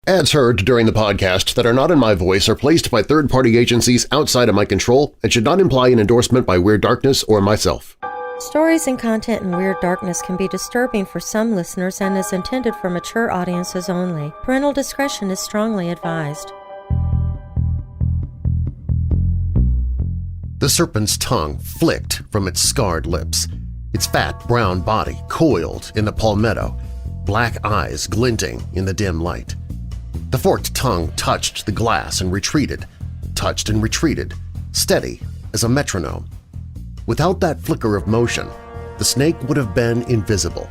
Ads heard during the podcast that are not in my voice are placed by third-party agencies outside of my control and should not imply an endorsement by Weird Darkness or myself. Stories and content in Weird Darkness can be disturbing for some listeners and is intended for mature audiences only. Parental discretion is strongly advised. The serpent's tongue flicked from its scarred lips, its fat brown body coiled in the palmetto, black eyes glinting in the dim light. The forked tongue touched the glass and retreated, touched and retreated, steady as a metronome. Without that flicker of motion, the snake would have been invisible,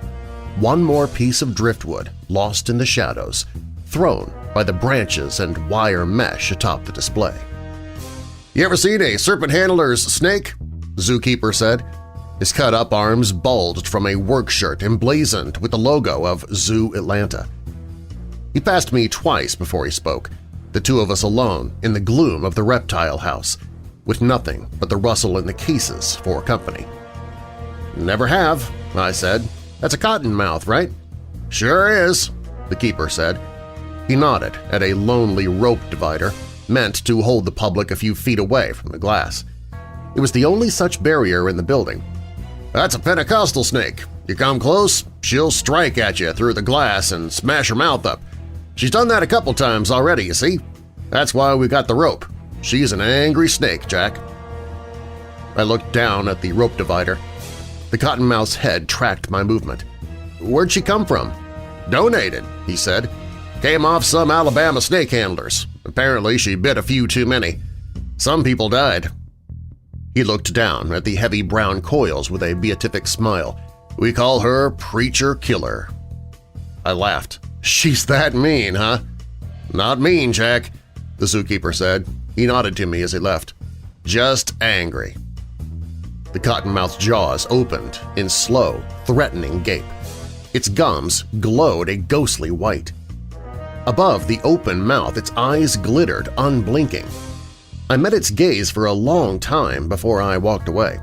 one more piece of driftwood lost in the shadows, thrown by the branches and wire mesh atop the display. "You ever seen a serpent handler's snake?" the zookeeper said. His cut-up arms bulged from a work shirt emblazoned with the logo of Zoo Atlanta. He passed me twice before he spoke, the two of us alone in the gloom of the reptile house, with nothing but the rustle in the cases for company. "Never have," I said. "That's a cottonmouth, right?" "Sure is," the keeper said. He nodded at a lonely rope divider, meant to hold the public a few feet away from the glass. It was the only such barrier in the building. "That's a Pentecostal snake. You come close, she'll strike at you through the glass and smash her mouth up. She's done that a couple times already, you see. That's why we got the rope. She's an angry snake, Jack." I looked down at the rope divider. The cottonmouth's head tracked my movement. "Where'd she come from?" "Donated," he said. "Came off some Alabama snake handlers. Apparently she bit a few too many. Some people died." He looked down at the heavy brown coils with a beatific smile. "We call her Preacher Killer." I laughed. "She's that mean, huh?" "Not mean, Jack," the zookeeper said. He nodded to me as he left. "Just angry." The cottonmouth's jaws opened in slow, threatening gape. Its gums glowed a ghostly white. Above the open mouth, its eyes glittered, unblinking. I met its gaze for a long time before I walked away.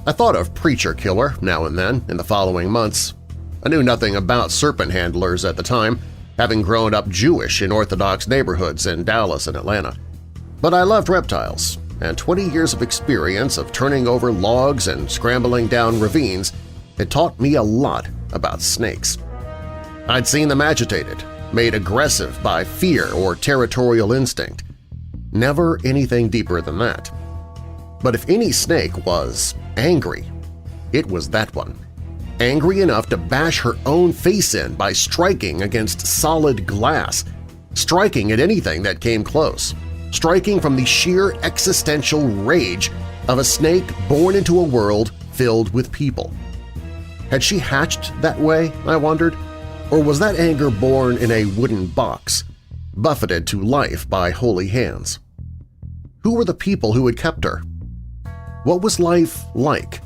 I thought of Preacher Killer now and then in the following months. I knew nothing about serpent handlers at the time, having grown up Jewish in Orthodox neighborhoods in Dallas and Atlanta. But I loved reptiles, and 20 years of experience of turning over logs and scrambling down ravines had taught me a lot about snakes. I'd seen them agitated, made aggressive by fear or territorial instinct. Never anything deeper than that. But if any snake was angry, it was that one. Angry enough to bash her own face in by striking against solid glass, striking at anything that came close, striking from the sheer existential rage of a snake born into a world filled with people. Had she hatched that way, I wondered, or was that anger born in a wooden box, buffeted to life by holy hands? Who were the people who had kept her? What was life like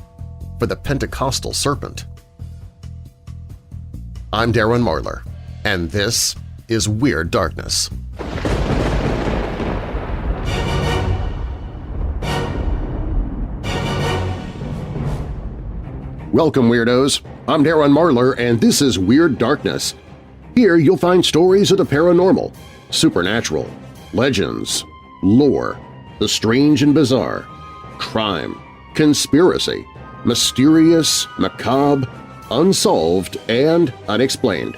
for the Pentecostal serpent? I'm Darren Marlar, and this is Weird Darkness. Welcome, Weirdos! I'm Darren Marlar, and this is Weird Darkness. Here you'll find stories of the paranormal, supernatural, legends, lore, the strange and bizarre, crime, conspiracy, mysterious, macabre, unsolved, and unexplained.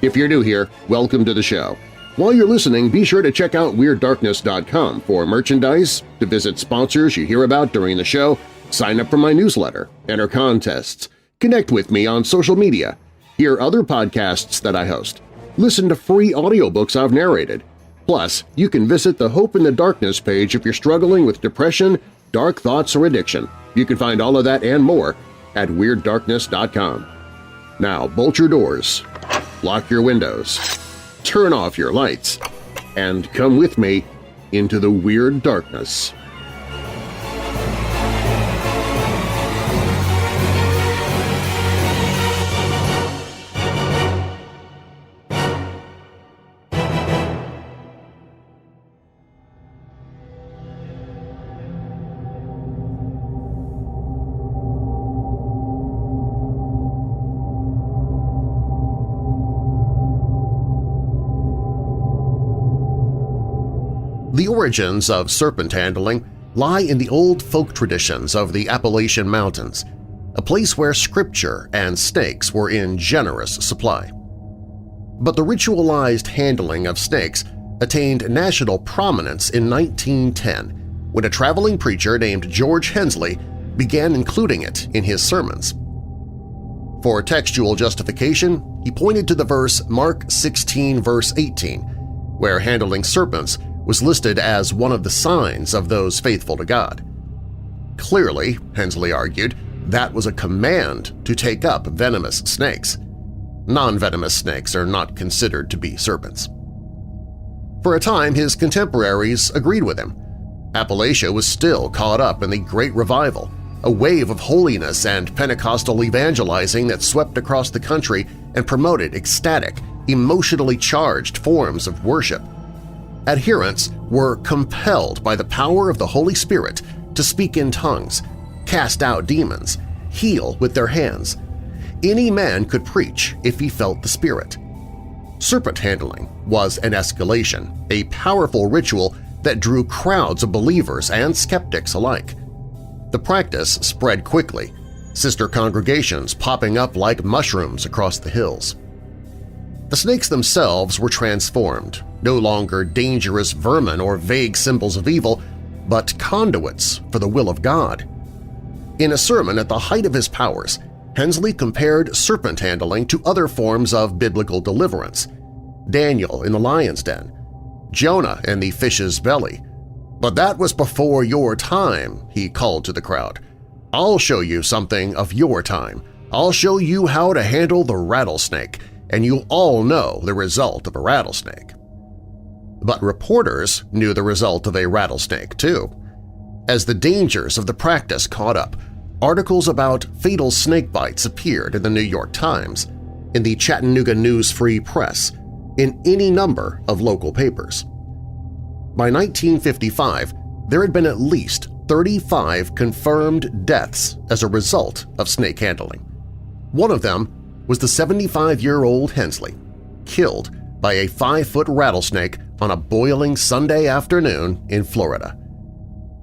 If you're new here, welcome to the show. While you're listening, be sure to check out WeirdDarkness.com for merchandise, to visit sponsors you hear about during the show, sign up for my newsletter, enter contests, connect with me on social media, hear other podcasts that I host, listen to free audiobooks I've narrated. Plus, you can visit the Hope in the Darkness page if you're struggling with depression, dark thoughts, or addiction. You can find all of that and more at WeirdDarkness.com. Now bolt your doors, lock your windows, turn off your lights, and come with me into the Weird Darkness. The origins of serpent handling lie in the old folk traditions of the Appalachian Mountains, a place where scripture and snakes were in generous supply. But the ritualized handling of snakes attained national prominence in 1910 when a traveling preacher named George Hensley began including it in his sermons. For textual justification, he pointed to the verse Mark 16 verse 18, where handling serpents was listed as one of the signs of those faithful to God. Clearly, Hensley argued, that was a command to take up venomous snakes. Non-venomous snakes are not considered to be serpents. For a time, his contemporaries agreed with him. Appalachia was still caught up in the Great Revival, a wave of holiness and Pentecostal evangelizing that swept across the country and promoted ecstatic, emotionally charged forms of worship. Adherents were compelled by the power of the Holy Spirit to speak in tongues, cast out demons, heal with their hands. Any man could preach if he felt the Spirit. Serpent handling was an escalation, a powerful ritual that drew crowds of believers and skeptics alike. The practice spread quickly, sister congregations popping up like mushrooms across the hills. The snakes themselves were transformed, no longer dangerous vermin or vague symbols of evil, but conduits for the will of God. In a sermon at the height of his powers, Hensley compared serpent handling to other forms of biblical deliverance: Daniel in the lion's den, Jonah in the fish's belly. "But that was before your time," he called to the crowd. "I'll show you something of your time. I'll show you how to handle the rattlesnake, and you'll all know the result of a rattlesnake." But reporters knew the result of a rattlesnake, too. As the dangers of the practice caught up, articles about fatal snake bites appeared in the New York Times, in the Chattanooga News Free Press, in any number of local papers. By 1955, there had been at least 35 confirmed deaths as a result of snake handling. One of them was the 75-year-old Hensley, killed by a 5-foot rattlesnake on a boiling Sunday afternoon in Florida.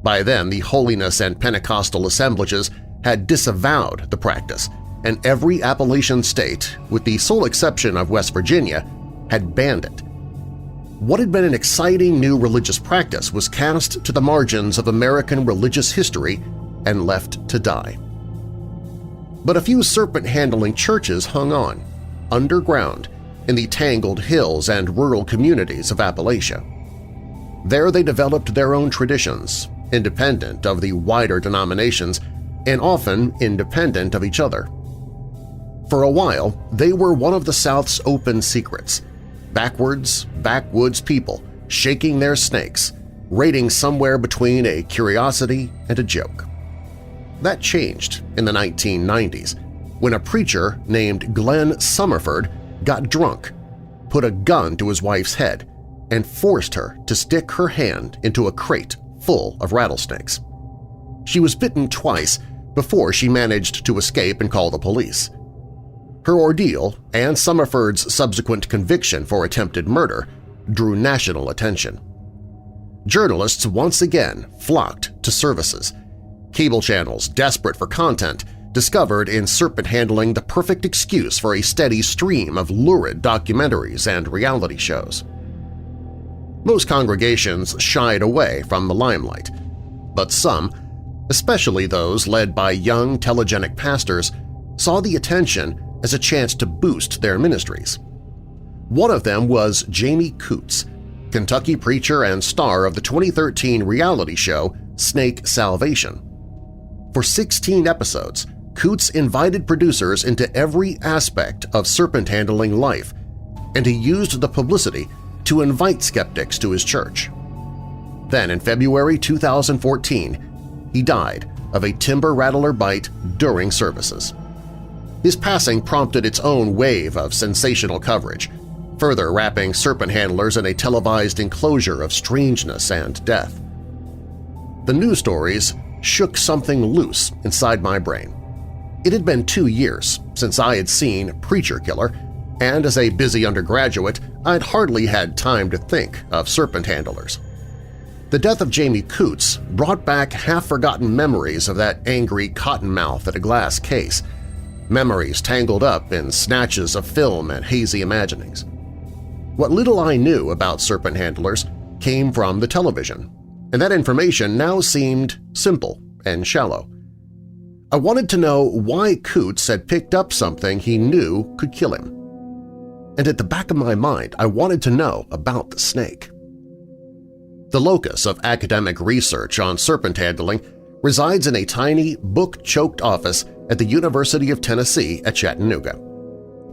By then, the holiness and Pentecostal assemblages had disavowed the practice, and every Appalachian state, with the sole exception of West Virginia, had banned it. What had been an exciting new religious practice was cast to the margins of American religious history and left to die. But a few serpent-handling churches hung on, underground, in the tangled hills and rural communities of Appalachia. There they developed their own traditions, independent of the wider denominations and often independent of each other. For a while, they were one of the South's open secrets, backwoods people shaking their snakes, rating somewhere between a curiosity and a joke. That changed in the 1990s when a preacher named Glenn Summerford got drunk, put a gun to his wife's head, and forced her to stick her hand into a crate full of rattlesnakes. She was bitten twice before she managed to escape and call the police. Her ordeal and Summerford's subsequent conviction for attempted murder drew national attention. Journalists once again flocked to services. Cable channels, desperate for content, discovered in serpent handling the perfect excuse for a steady stream of lurid documentaries and reality shows. Most congregations shied away from the limelight, but some, especially those led by young telegenic pastors, saw the attention as a chance to boost their ministries. One of them was Jamie Coots, Kentucky preacher and star of the 2013 reality show Snake Salvation. For 16 episodes, Coots invited producers into every aspect of serpent-handling life, and he used the publicity to invite skeptics to his church. Then in February 2014, he died of a timber rattler bite during services. His passing prompted its own wave of sensational coverage, further wrapping serpent handlers in a televised enclosure of strangeness and death. The news stories shook something loose inside my brain. It had been 2 years since I had seen Preacher Killer, and as a busy undergraduate, I'd hardly had time to think of serpent handlers. The death of Jamie Coots brought back half-forgotten memories of that angry cottonmouth at a glass case, memories tangled up in snatches of film and hazy imaginings. What little I knew about serpent handlers came from the television, and that information now seemed simple and shallow. I wanted to know why Coots had picked up something he knew could kill him. And at the back of my mind, I wanted to know about the snake. The locus of academic research on serpent handling resides in a tiny, book-choked office at the University of Tennessee at Chattanooga.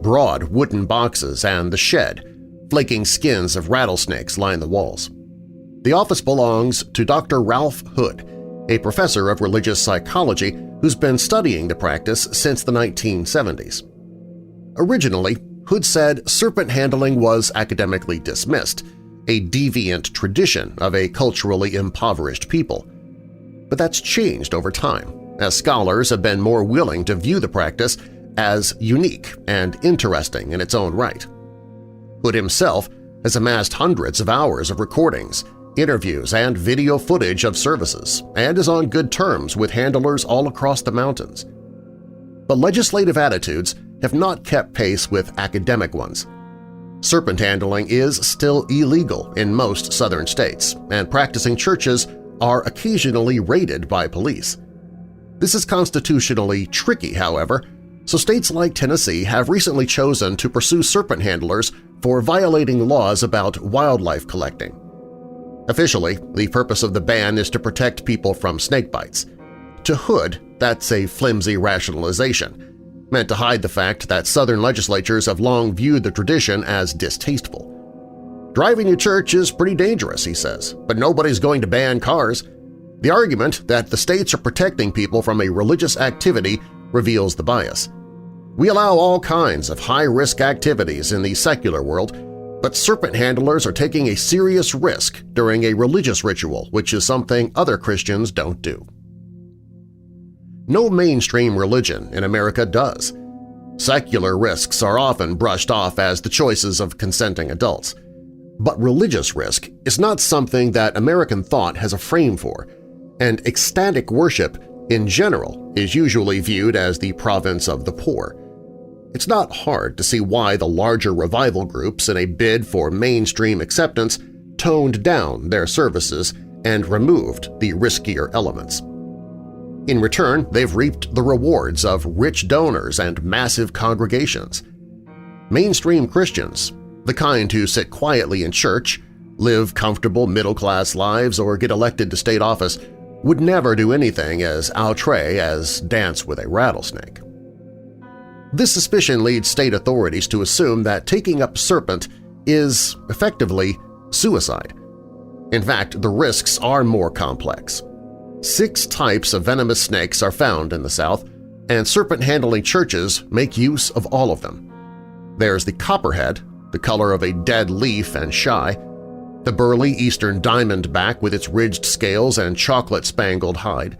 Broad wooden boxes and the shed, flaking skins of rattlesnakes line the walls. The office belongs to Dr. Ralph Hood, a professor of religious psychology who's been studying the practice since the 1970s. Originally, Hood said serpent handling was academically dismissed, a deviant tradition of a culturally impoverished people. But that's changed over time, as scholars have been more willing to view the practice as unique and interesting in its own right. Hood himself has amassed hundreds of hours of recordings, interviews, and video footage of services, and is on good terms with handlers all across the mountains. But legislative attitudes have not kept pace with academic ones. Serpent handling is still illegal in most southern states, and practicing churches are occasionally raided by police. This is constitutionally tricky, however, so states like Tennessee have recently chosen to pursue serpent handlers for violating laws about wildlife collecting. Officially, the purpose of the ban is to protect people from snake bites. To Hood, that's a flimsy rationalization, meant to hide the fact that Southern legislatures have long viewed the tradition as distasteful. Driving to church is pretty dangerous, he says, but nobody's going to ban cars. The argument that the states are protecting people from a religious activity reveals the bias. We allow all kinds of high-risk activities in the secular world, but serpent handlers are taking a serious risk during a religious ritual, which is something other Christians don't do. No mainstream religion in America does. Secular risks are often brushed off as the choices of consenting adults. But religious risk is not something that American thought has a frame for, and ecstatic worship in general is usually viewed as the province of the poor. It's not hard to see why the larger revival groups in a bid for mainstream acceptance toned down their services and removed the riskier elements. In return, they've reaped the rewards of rich donors and massive congregations. Mainstream Christians, the kind who sit quietly in church, live comfortable middle-class lives, or get elected to state office, would never do anything as outre as dance with a rattlesnake. This suspicion leads state authorities to assume that taking up serpent is, effectively, suicide. In fact, the risks are more complex. 6 types of venomous snakes are found in the South, and serpent-handling churches make use of all of them. There's the copperhead, the color of a dead leaf and shy, the burly eastern diamondback with its ridged scales and chocolate-spangled hide,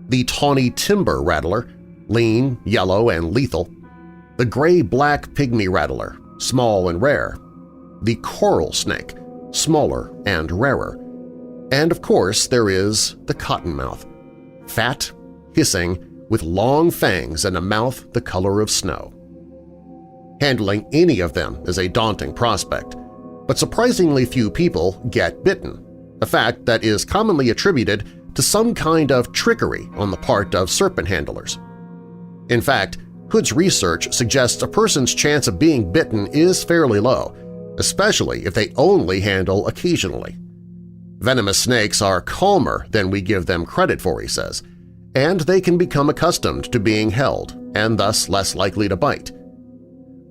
the tawny timber rattler, lean, yellow, and lethal, the gray-black pygmy rattler, small and rare, the coral snake, smaller and rarer, and of course there is the cottonmouth, fat, hissing, with long fangs and a mouth the color of snow. Handling any of them is a daunting prospect, but surprisingly few people get bitten, a fact that is commonly attributed to some kind of trickery on the part of serpent handlers. In fact, Hood's research suggests a person's chance of being bitten is fairly low, especially if they only handle occasionally. Venomous snakes are calmer than we give them credit for, he says, and they can become accustomed to being held and thus less likely to bite.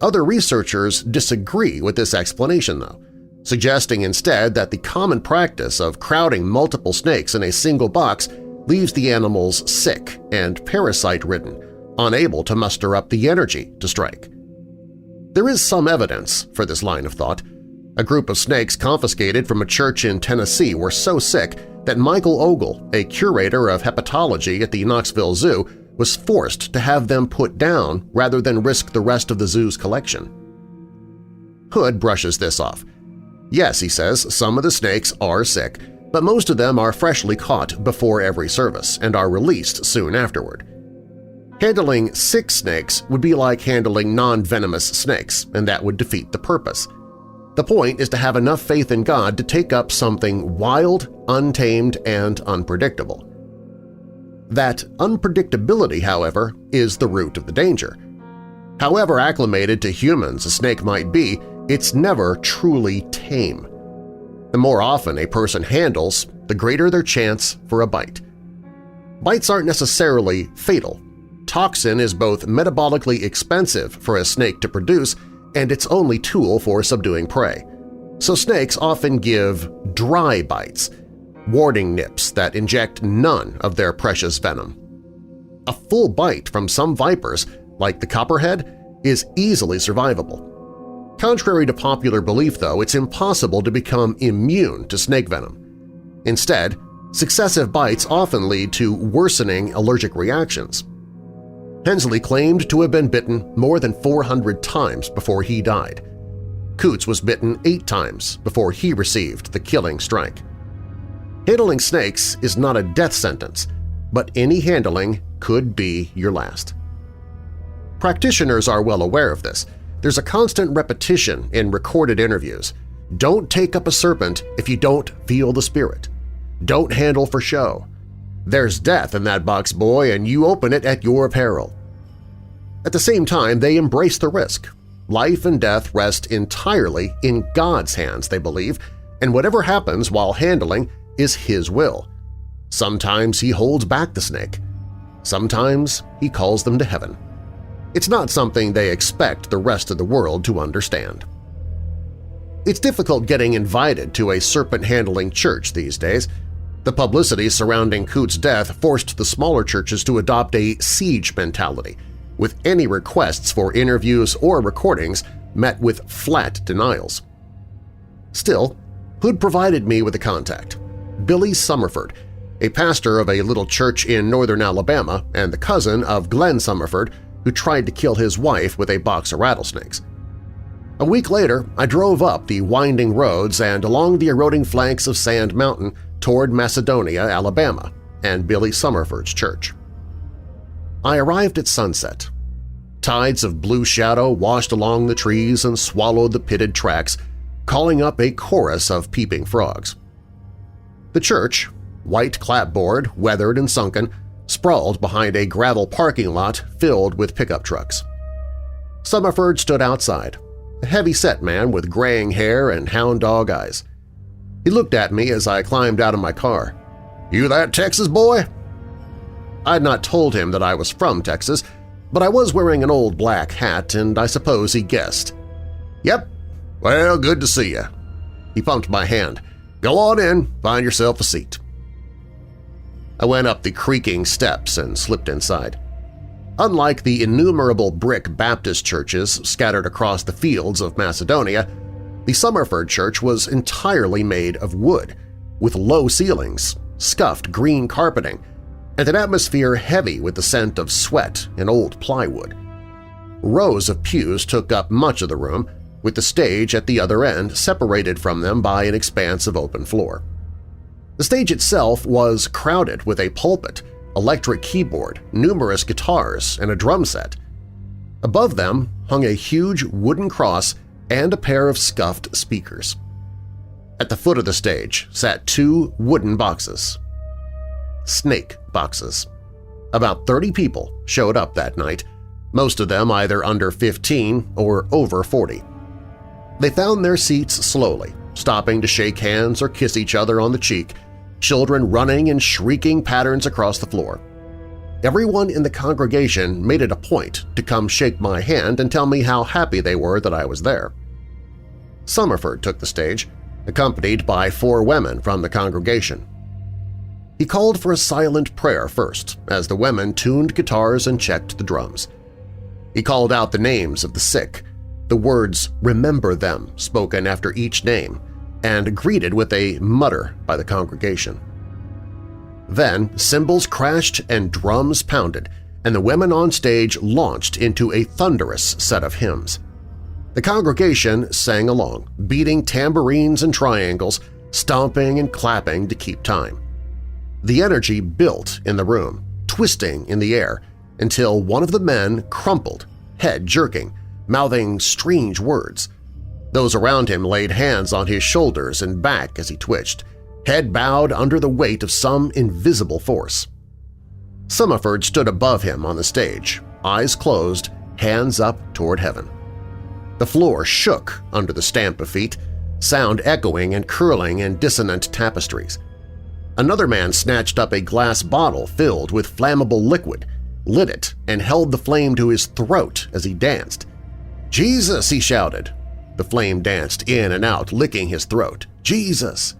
Other researchers disagree with this explanation, though, suggesting instead that the common practice of crowding multiple snakes in a single box leaves the animals sick and parasite-ridden, unable to muster up the energy to strike. There is some evidence for this line of thought. A group of snakes confiscated from a church in Tennessee were so sick that Michael Ogle, a curator of hepatology at the Knoxville Zoo, was forced to have them put down rather than risk the rest of the zoo's collection. Hood brushes this off. Yes, he says, some of the snakes are sick, but most of them are freshly caught before every service and are released soon afterward. Handling sick snakes would be like handling non-venomous snakes, and that would defeat the purpose. The point is to have enough faith in God to take up something wild, untamed, and unpredictable. That unpredictability, however, is the root of the danger. However acclimated to humans a snake might be, it's never truly tame. The more often a person handles, the greater their chance for a bite. Bites aren't necessarily fatal. Toxin is both metabolically expensive for a snake to produce and its only tool for subduing prey. So snakes often give dry bites, warning nips that inject none of their precious venom. A full bite from some vipers, like the copperhead, is easily survivable. Contrary to popular belief, though, it's impossible to become immune to snake venom. Instead, successive bites often lead to worsening allergic reactions. Hensley claimed to have been bitten more than 400 times before he died. Coots was bitten 8 times before he received the killing strike. Handling snakes is not a death sentence, but any handling could be your last. Practitioners are well aware of this. There's a constant repetition in recorded interviews. Don't take up a serpent if you don't feel the spirit. Don't handle for show. There's death in that box, boy, and you open it at your peril. At the same time, they embrace the risk. Life and death rest entirely in God's hands, they believe, and whatever happens while handling is His will. Sometimes He holds back the snake. Sometimes He calls them to heaven. It's not something they expect the rest of the world to understand. It's difficult getting invited to a serpent-handling church these days. The publicity surrounding Coots' death forced the smaller churches to adopt a siege mentality, with any requests for interviews or recordings met with flat denials. Still, Hood provided me with a contact, Billy Summerford, a pastor of a little church in northern Alabama and the cousin of Glenn Summerford, who tried to kill his wife with a box of rattlesnakes. A week later, I drove up the winding roads and along the eroding flanks of Sand Mountain toward Macedonia, Alabama, and Billy Summerford's church. I arrived at sunset. Tides of blue shadow washed along the trees and swallowed the pitted tracks, calling up a chorus of peeping frogs. The church, white clapboard, weathered and sunken, sprawled behind a gravel parking lot filled with pickup trucks. Summerford stood outside, a heavy-set man with graying hair and hound dog eyes. He looked at me as I climbed out of my car. "You that Texas boy?" I had not told him that I was from Texas, but I was wearing an old black hat, and I suppose he guessed. "Yep. Well, good to see you." He pumped my hand. "Go on in, find yourself a seat." I went up the creaking steps and slipped inside. Unlike the innumerable brick Baptist churches scattered across the fields of Macedonia, the Summerford Church was entirely made of wood, with low ceilings, scuffed green carpeting, and an atmosphere heavy with the scent of sweat and old plywood. Rows of pews took up much of the room, with the stage at the other end separated from them by an expanse of open floor. The stage itself was crowded with a pulpit, electric keyboard, numerous guitars, and a drum set. Above them hung a huge wooden cross and a pair of scuffed speakers. At the foot of the stage sat 2 wooden boxes. Snake boxes. About 30 people showed up that night, most of them either under 15 or over 40. They found their seats slowly, stopping to shake hands or kiss each other on the cheek, children running and shrieking patterns across the floor. Everyone in the congregation made it a point to come shake my hand and tell me how happy they were that I was there. Summerford took the stage, accompanied by 4 women from the congregation. He called for a silent prayer first, as the women tuned guitars and checked the drums. He called out the names of the sick, the words "remember them" spoken after each name, and greeted with a mutter by the congregation. Then cymbals crashed and drums pounded, and the women on stage launched into a thunderous set of hymns. The congregation sang along, beating tambourines and triangles, stomping and clapping to keep time. The energy built in the room, twisting in the air, until one of the men crumpled, head jerking, mouthing strange words. Those around him laid hands on his shoulders and back as he twitched, head bowed under the weight of some invisible force. Summerford stood above him on the stage, eyes closed, hands up toward heaven. The floor shook under the stamp of feet, sound echoing and curling in dissonant tapestries. Another man snatched up a glass bottle filled with flammable liquid, lit it, and held the flame to his throat as he danced. "Jesus!" he shouted. The flame danced in and out, licking his throat. "Jesus!"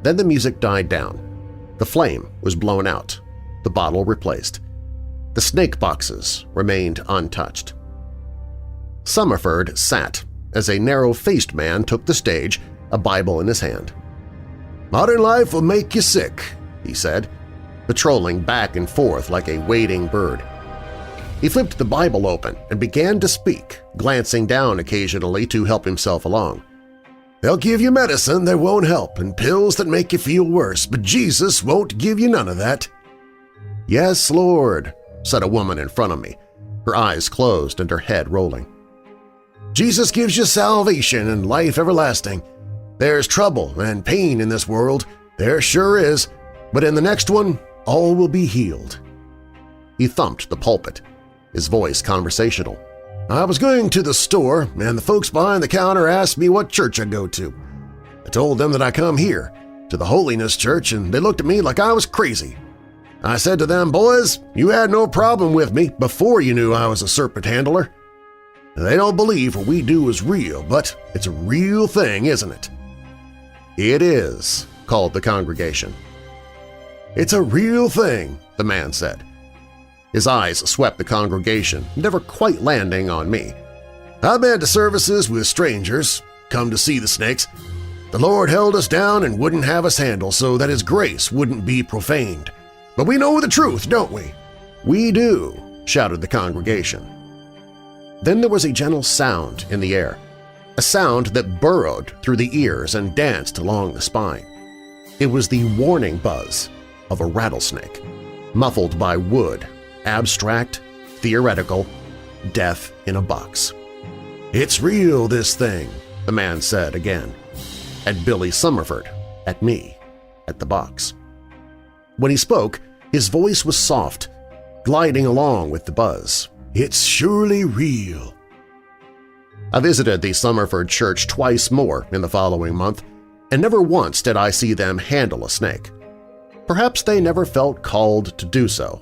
Then the music died down. The flame was blown out, the bottle replaced. The snake boxes remained untouched. Summerford sat as a narrow-faced man took the stage, a Bible in his hand. "Modern life will make you sick," he said, patrolling back and forth like a wading bird. He flipped the Bible open and began to speak, glancing down occasionally to help himself along. "They'll give you medicine that won't help and pills that make you feel worse, but Jesus won't give you none of that." "Yes, Lord," said a woman in front of me, her eyes closed and her head rolling. "Jesus gives you salvation and life everlasting. There's trouble and pain in this world, there sure is, but in the next one, all will be healed." He thumped the pulpit, his voice conversational. "I was going to the store, and the folks behind the counter asked me what church I go to. I told them that I come here, to the Holiness Church, and they looked at me like I was crazy. I said to them, 'Boys, you had no problem with me before you knew I was a serpent handler.' They don't believe what we do is real, but it's a real thing, isn't it?" "It is," called the congregation. "It's a real thing," the man said. His eyes swept the congregation, never quite landing on me. "I've been to services with strangers, come to see the snakes. The Lord held us down and wouldn't have us handle so that His grace wouldn't be profaned. But we know the truth, don't we?" "We do," shouted the congregation. Then there was a gentle sound in the air, a sound that burrowed through the ears and danced along the spine. It was the warning buzz of a rattlesnake, muffled by wood, abstract, theoretical, death in a box. "It's real, this thing," the man said again, at Billy Summerford, at me, at the box. When he spoke, his voice was soft, gliding along with the buzz. "It's surely real." I visited the Summerford Church twice more in the following month, and never once did I see them handle a snake. Perhaps they never felt called to do so.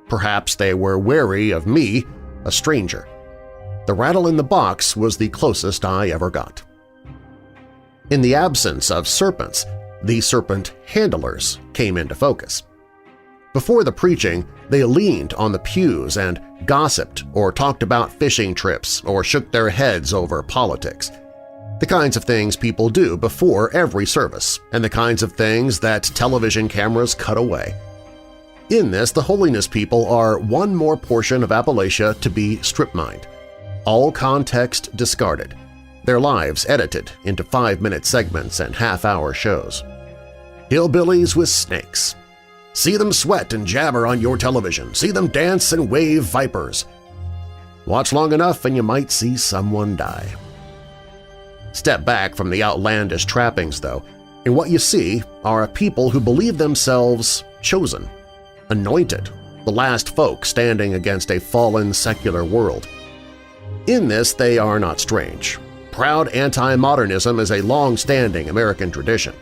Perhaps they were wary of me, a stranger. The rattle in the box was the closest I ever got. In the absence of serpents, the serpent handlers came into focus. Before the preaching, they leaned on the pews and gossiped or talked about fishing trips or shook their heads over politics. The kinds of things people do before every service and the kinds of things that television cameras cut away. In this, the holiness people are one more portion of Appalachia to be strip-mined, all context discarded, their lives edited into 5-minute segments and half-hour shows. Hillbillies with snakes. See them sweat and jabber on your television. See them dance and wave vipers. Watch long enough and you might see someone die. Step back from the outlandish trappings, though, and what you see are a people who believe themselves chosen, anointed, the last folk standing against a fallen secular world. In this, they are not strange. Proud anti-modernism is a long-standing American tradition.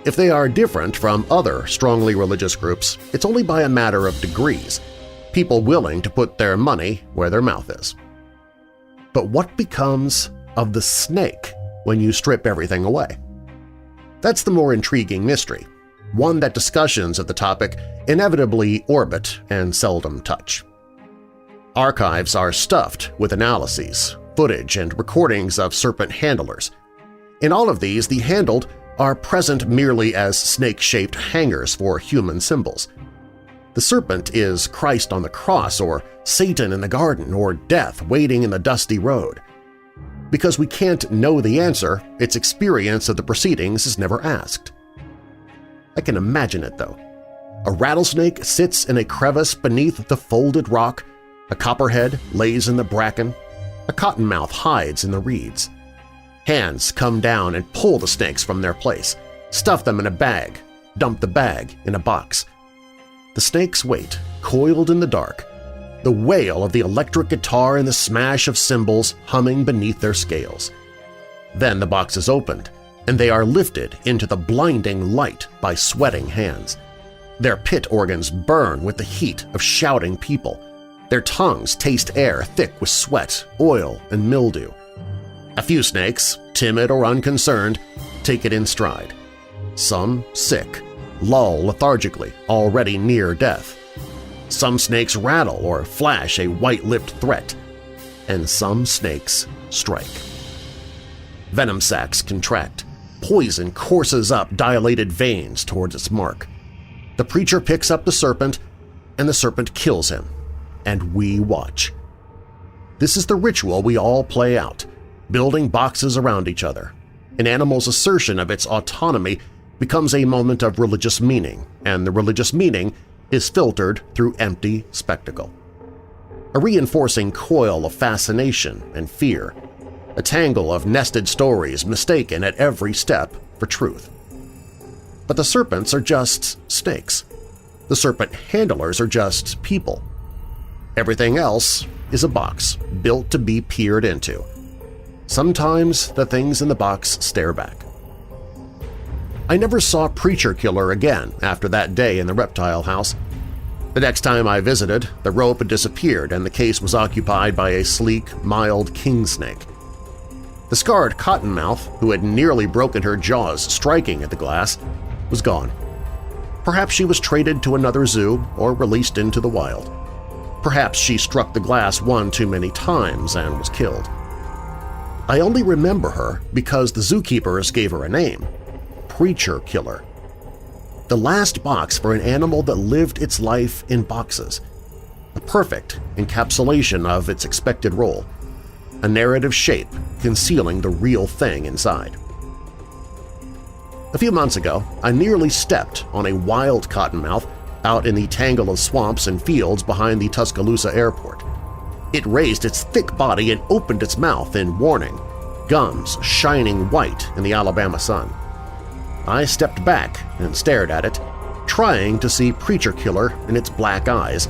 If they are different from other strongly religious groups, it's only by a matter of degrees, people willing to put their money where their mouth is. But what becomes of the snake when you strip everything away? That's the more intriguing mystery, one that discussions of the topic inevitably orbit and seldom touch. Archives are stuffed with analyses, footage, and recordings of serpent handlers. In all of these, the handled are present merely as snake-shaped hangers for human symbols. The serpent is Christ on the cross or Satan in the garden or death waiting in the dusty road. Because we can't know the answer, its experience of the proceedings is never asked. I can imagine it, though. A rattlesnake sits in a crevice beneath the folded rock, a copperhead lays in the bracken, a cottonmouth hides in the reeds. Hands come down and pull the snakes from their place, stuff them in a bag, dump the bag in a box. The snakes wait, coiled in the dark, the wail of the electric guitar and the smash of cymbals humming beneath their scales. Then the box is opened, and they are lifted into the blinding light by sweating hands. Their pit organs burn with the heat of shouting people. Their tongues taste air thick with sweat, oil, and mildew. A few snakes, timid or unconcerned, take it in stride. Some, sick, loll lethargically, already near death. Some snakes rattle or flash a white-lipped threat, and some snakes strike. Venom sacs contract. Poison courses up dilated veins towards its mark. The preacher picks up the serpent, and the serpent kills him, and we watch. This is the ritual we all play out, building boxes around each other. An animal's assertion of its autonomy becomes a moment of religious meaning, and the religious meaning is filtered through empty spectacle. A reinforcing coil of fascination and fear, a tangle of nested stories mistaken at every step for truth. But the serpents are just snakes. The serpent handlers are just people. Everything else is a box built to be peered into. Sometimes the things in the box stare back. I never saw Preacher Killer again after that day in the reptile house. The next time I visited, the rope had disappeared and the case was occupied by a sleek, mild king snake. The scarred cottonmouth, who had nearly broken her jaws striking at the glass, was gone. Perhaps she was traded to another zoo or released into the wild. Perhaps she struck the glass one too many times and was killed. I only remember her because the zookeepers gave her a name – Preacher Killer. The last box for an animal that lived its life in boxes. A perfect encapsulation of its expected role. A narrative shape concealing the real thing inside. A few months ago, I nearly stepped on a wild cottonmouth out in the tangle of swamps and fields behind the Tuscaloosa airport. It raised its thick body and opened its mouth in warning, gums shining white in the Alabama sun. I stepped back and stared at it, trying to see Preacher Killer in its black eyes,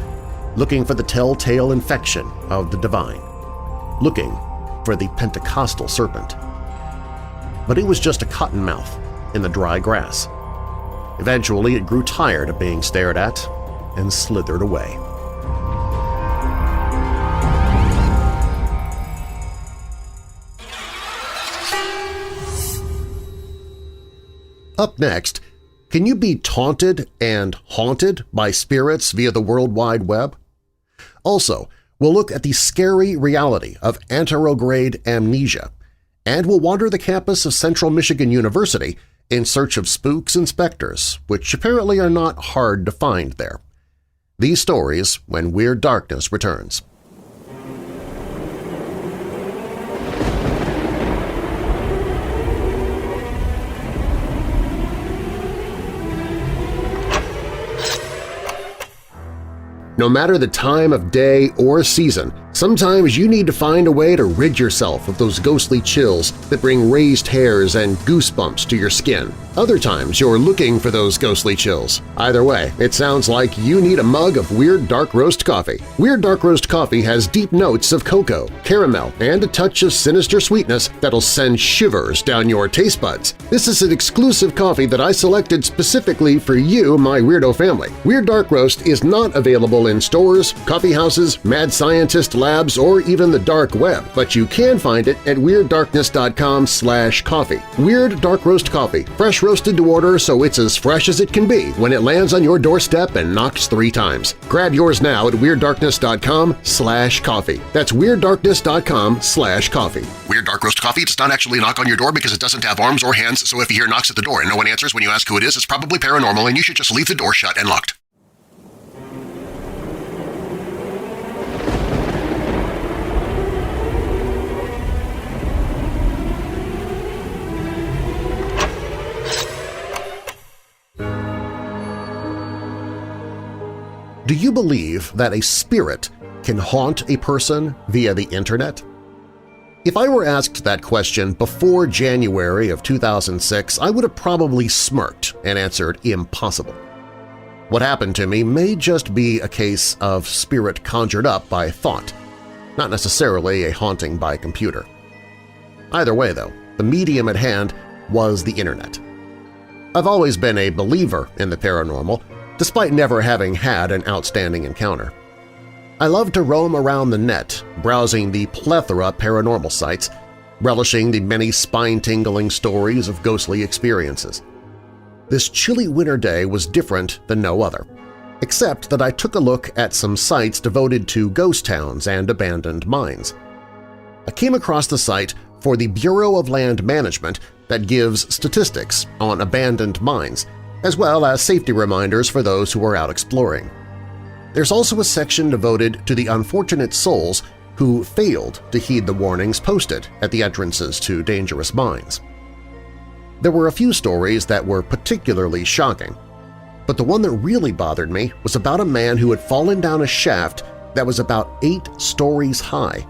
looking for the telltale infection of the divine, looking for the Pentecostal serpent. But it was just a cottonmouth in the dry grass. Eventually it grew tired of being stared at and slithered away. Up next, can you be taunted and haunted by spirits via the World Wide Web? Also, we'll look at the scary reality of Anterograde amnesia, and we'll wander the campus of Central Michigan University in search of spooks and specters, which apparently are not hard to find there. These stories when Weird Darkness returns. No matter the time of day or season, sometimes you need to find a way to rid yourself of those ghostly chills that bring raised hairs and goosebumps to your skin. Other times you're looking for those ghostly chills. Either way, it sounds like you need a mug of Weird Dark Roast coffee. Weird Dark Roast coffee has deep notes of cocoa, caramel, and a touch of sinister sweetness that'll send shivers down your taste buds. This is an exclusive coffee that I selected specifically for you, my weirdo family. Weird Dark Roast is not available in stores, coffee houses, mad scientist labs, or even the dark web, but you can find it at WeirdDarkness.com/coffee. Weird Dark Roast coffee, fresh roasted to order so it's as fresh as it can be when it lands on your doorstep and knocks 3 times. Grab yours now at WeirdDarkness.com/coffee. That's WeirdDarkness.com/coffee. Weird Dark Roast coffee does not actually knock on your door because it doesn't have arms or hands, so if you hear knocks at the door and no one answers when you ask who it is, it's probably paranormal and you should just leave the door shut and locked. Do you believe that a spirit can haunt a person via the internet? If I were asked that question before January of 2006, I would have probably smirked and answered impossible. What happened to me may just be a case of spirit conjured up by thought, not necessarily a haunting by computer. Either way, though, the medium at hand was the internet. I've always been a believer in the paranormal, despite never having had an outstanding encounter. I love to roam around the net, browsing the plethora of paranormal sites, relishing the many spine-tingling stories of ghostly experiences. This chilly winter day was different than no other, except that I took a look at some sites devoted to ghost towns and abandoned mines. I came across the site for the Bureau of Land Management that gives statistics on abandoned mines, as well as safety reminders for those who are out exploring. There's also a section devoted to the unfortunate souls who failed to heed the warnings posted at the entrances to dangerous mines. There were a few stories that were particularly shocking, but the one that really bothered me was about a man who had fallen down a shaft that was about 8 stories high.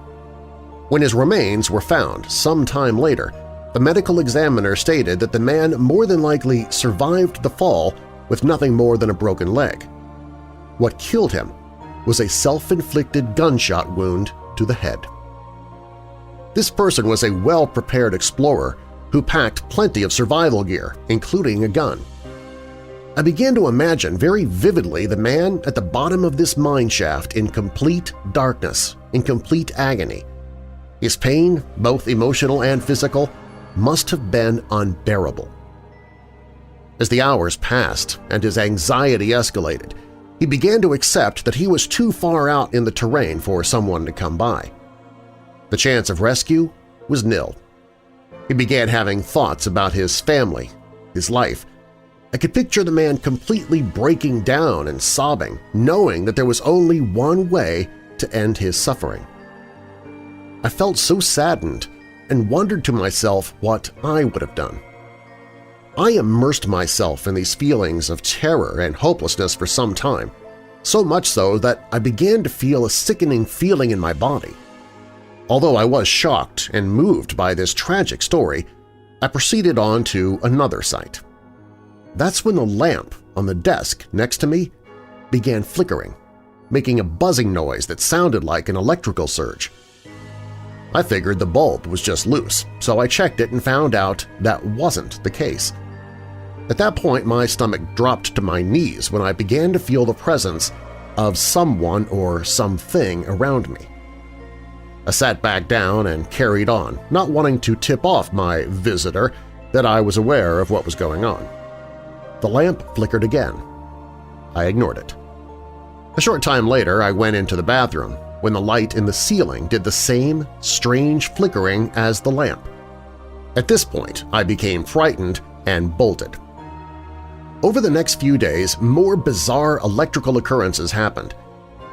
When his remains were found some time later, the medical examiner stated that the man more than likely survived the fall with nothing more than a broken leg. What killed him was a self-inflicted gunshot wound to the head. This person was a well-prepared explorer who packed plenty of survival gear, including a gun. I began to imagine very vividly the man at the bottom of this mine shaft in complete darkness, in complete agony. His pain, both emotional and physical, must have been unbearable. As the hours passed and his anxiety escalated, he began to accept that he was too far out in the terrain for someone to come by. The chance of rescue was nil. He began having thoughts about his family, his life. I could picture the man completely breaking down and sobbing, knowing that there was only one way to end his suffering. I felt so saddened and wondered to myself what I would have done. I immersed myself in these feelings of terror and hopelessness for some time, so much so that I began to feel a sickening feeling in my body. Although I was shocked and moved by this tragic story, I proceeded on to another site. That's when the lamp on the desk next to me began flickering, making a buzzing noise that sounded like an electrical surge. I figured the bulb was just loose, so I checked it and found out that wasn't the case. At that point, my stomach dropped to my knees when I began to feel the presence of someone or something around me. I sat back down and carried on, not wanting to tip off my visitor that I was aware of what was going on. The lamp flickered again. I ignored it. A short time later, I went into the bathroom when the light in the ceiling did the same strange flickering as the lamp. At this point, I became frightened and bolted. Over the next few days, more bizarre electrical occurrences happened.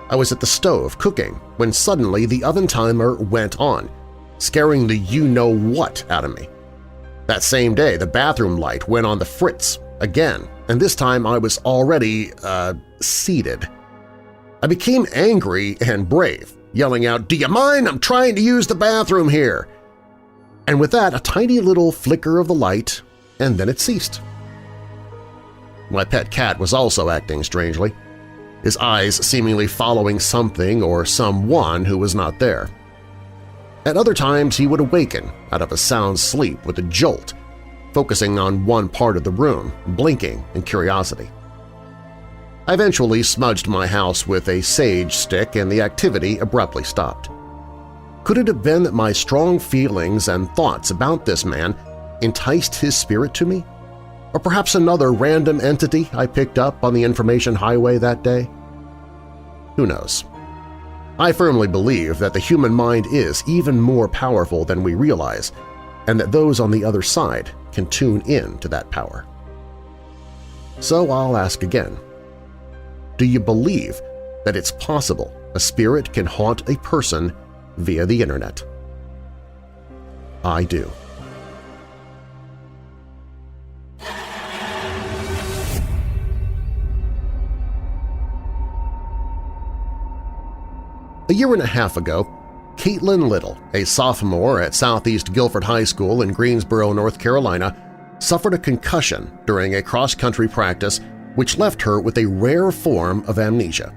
I was at the stove cooking when suddenly the oven timer went on, scaring the you-know-what out of me. That same day, the bathroom light went on the fritz again, and this time I was already, seated. I became angry and brave, yelling out, "Do you mind? I'm trying to use the bathroom here!" And with that, a tiny little flicker of the light, and then it ceased. My pet cat was also acting strangely, his eyes seemingly following something or someone who was not there. At other times, he would awaken out of a sound sleep with a jolt, focusing on one part of the room, blinking in curiosity. I eventually smudged my house with a sage stick and the activity abruptly stopped. Could it have been that my strong feelings and thoughts about this man enticed his spirit to me? Or perhaps another random entity I picked up on the information highway that day? Who knows? I firmly believe that the human mind is even more powerful than we realize, and that those on the other side can tune in to that power. So I'll ask again. Do you believe that it's possible a spirit can haunt a person via the internet? I do. year and a half ago, Caitlin Little, a sophomore at Southeast Guilford High School in Greensboro, North Carolina, suffered a concussion during a cross-country practice which left her with a rare form of amnesia.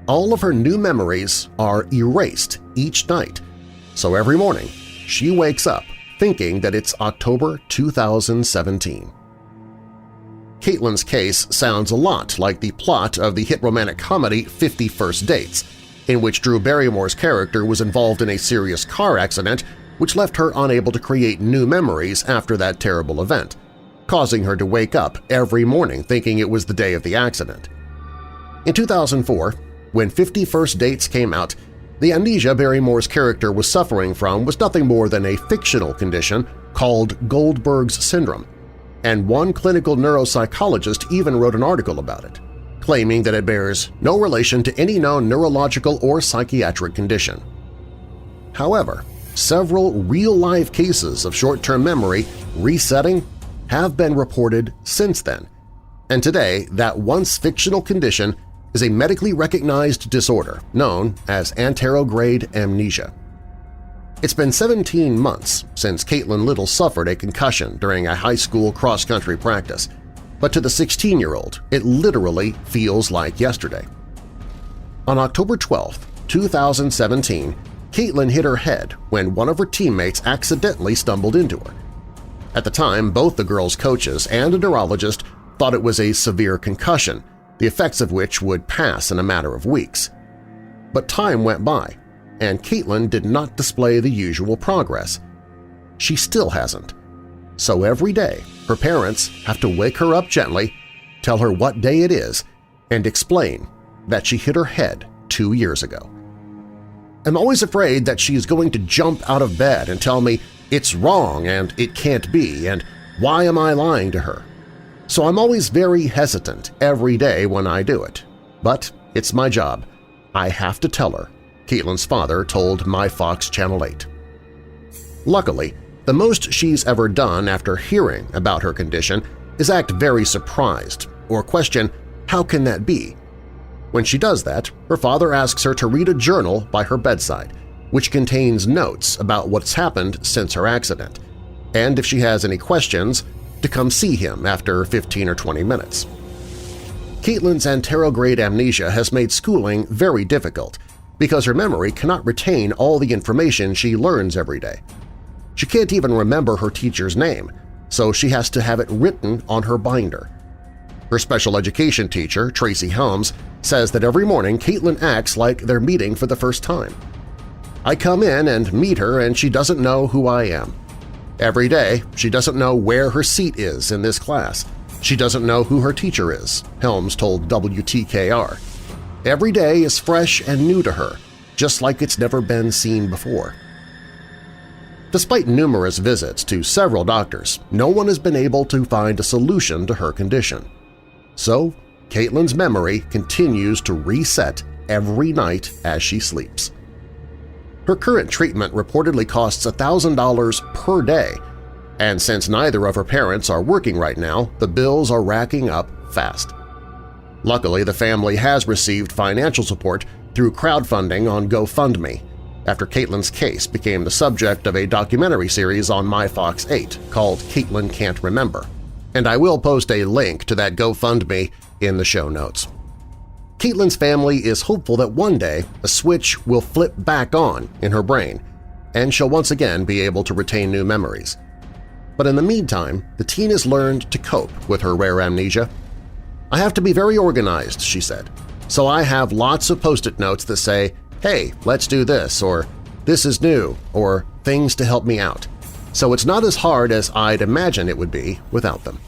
All of her new memories are erased each night, so every morning she wakes up thinking that it's October 2017. Caitlin's case sounds a lot like the plot of the hit romantic comedy 50 First Dates, in which Drew Barrymore's character was involved in a serious car accident which left her unable to create new memories after that terrible event, causing her to wake up every morning thinking it was the day of the accident. In 2004, when 50 First Dates came out, the amnesia Barrymore's character was suffering from was nothing more than a fictional condition called Goldberg's syndrome, and one clinical neuropsychologist even wrote an article about it, claiming that it bears no relation to any known neurological or psychiatric condition. However, several real-life cases of short-term memory resetting have been reported since then, and today that once fictional condition is a medically recognized disorder known as Anterograde amnesia. It's been 17 months since Caitlin Little suffered a concussion during a high school cross-country practice, but to the 16-year-old, it literally feels like yesterday. On October 12, 2017, Caitlin hit her head when one of her teammates accidentally stumbled into her. At the time, both the girls' coaches and a neurologist thought it was a severe concussion, the effects of which would pass in a matter of weeks. But time went by, and Caitlin did not display the usual progress. She still hasn't. So every day, her parents have to wake her up gently, tell her what day it is, and explain that she hit her head 2 years ago. I'm always afraid that she is going to jump out of bed and tell me it's wrong and it can't be, and why am I lying to her? So I'm always very hesitant every day when I do it. But it's my job. I have to tell her, Caitlin's father told My Fox Channel 8. Luckily, the most she's ever done after hearing about her condition is act very surprised or question, how can that be? When she does that, her father asks her to read a journal by her bedside, which contains notes about what's happened since her accident, and if she has any questions, to come see him after 15 or 20 minutes. Caitlin's Anterograde amnesia has made schooling very difficult because her memory cannot retain all the information she learns every day. She can't even remember her teacher's name, so she has to have it written on her binder. Her special education teacher, Tracy Helms, says that every morning Caitlin acts like they're meeting for the first time. I come in and meet her and she doesn't know who I am. Every day, she doesn't know where her seat is in this class. She doesn't know who her teacher is, Helms told WTKR. Every day is fresh and new to her, just like it's never been seen before. Despite numerous visits to several doctors, no one has been able to find a solution to her condition. So, Caitlin's memory continues to reset every night as she sleeps. Her current treatment reportedly costs $1,000 per day, and since neither of her parents are working right now, the bills are racking up fast. Luckily, the family has received financial support through crowdfunding on GoFundMe after Caitlin's case became the subject of a documentary series on My Fox 8 called Caitlin Can't Remember, and I will post a link to that GoFundMe in the show notes. Caitlin's family is hopeful that one day a switch will flip back on in her brain and she'll once again be able to retain new memories. But in the meantime, the teen has learned to cope with her rare amnesia. I have to be very organized, she said, so I have lots of Post-it notes that say, hey, let's do this, or this is new, or things to help me out. So it's not as hard as I'd imagine it would be without them.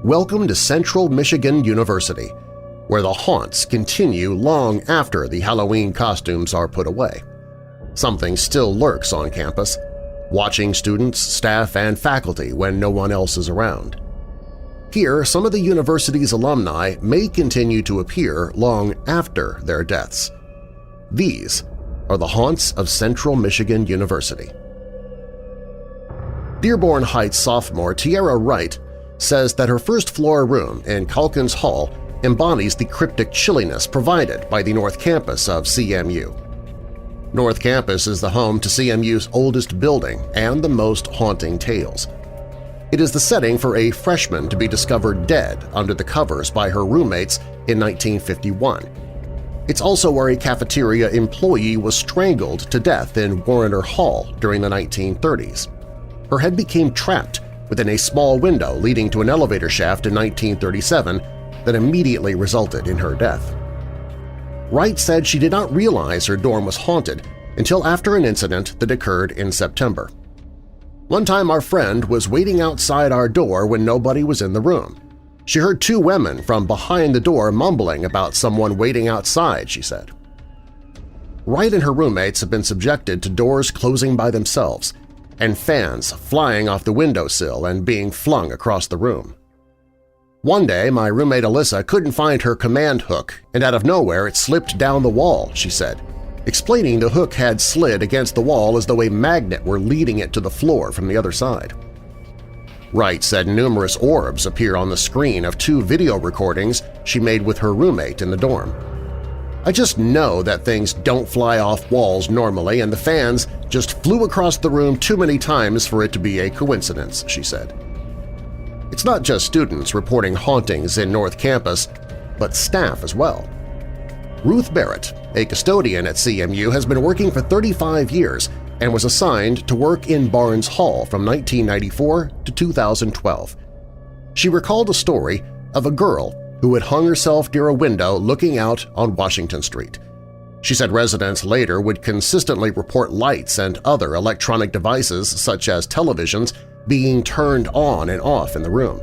Welcome to Central Michigan University, where the haunts continue long after the Halloween costumes are put away. Something still lurks on campus, watching students, staff, and faculty when no one else is around. Here, some of the university's alumni may continue to appear long after their deaths. These are the haunts of Central Michigan University. Dearborn Heights sophomore Tiara Wright says that her first-floor room in Calkins Hall embodies the cryptic chilliness provided by the North Campus of CMU. North Campus is the home to CMU's oldest building and the most haunting tales. It is the setting for a freshman to be discovered dead under the covers by her roommates in 1951. It's also where a cafeteria employee was strangled to death in Warrener Hall during the 1930s. Her head became trapped within a small window leading to an elevator shaft in 1937 that immediately resulted in her death. Wright said she did not realize her dorm was haunted until after an incident that occurred in September. One time our friend was waiting outside our door when nobody was in the room. She heard two women from behind the door mumbling about someone waiting outside, she said. Wright and her roommates have been subjected to doors closing by themselves and fans flying off the windowsill and being flung across the room. One day, my roommate Alyssa couldn't find her command hook, and out of nowhere it slipped down the wall, she said, explaining the hook had slid against the wall as though a magnet were leading it to the floor from the other side. Wright said numerous orbs appear on the screen of two video recordings she made with her roommate in the dorm. I just know that things don't fly off walls normally and the fans just flew across the room too many times for it to be a coincidence, she said. It's not just students reporting hauntings in North Campus, but staff as well. Ruth Barrett, a custodian at CMU, has been working for 35 years and was assigned to work in Barnes Hall from 1994 to 2012. She recalled a story of a girl who had hung herself near a window looking out on Washington Street. She said residents later would consistently report lights and other electronic devices such as televisions being turned on and off in the room.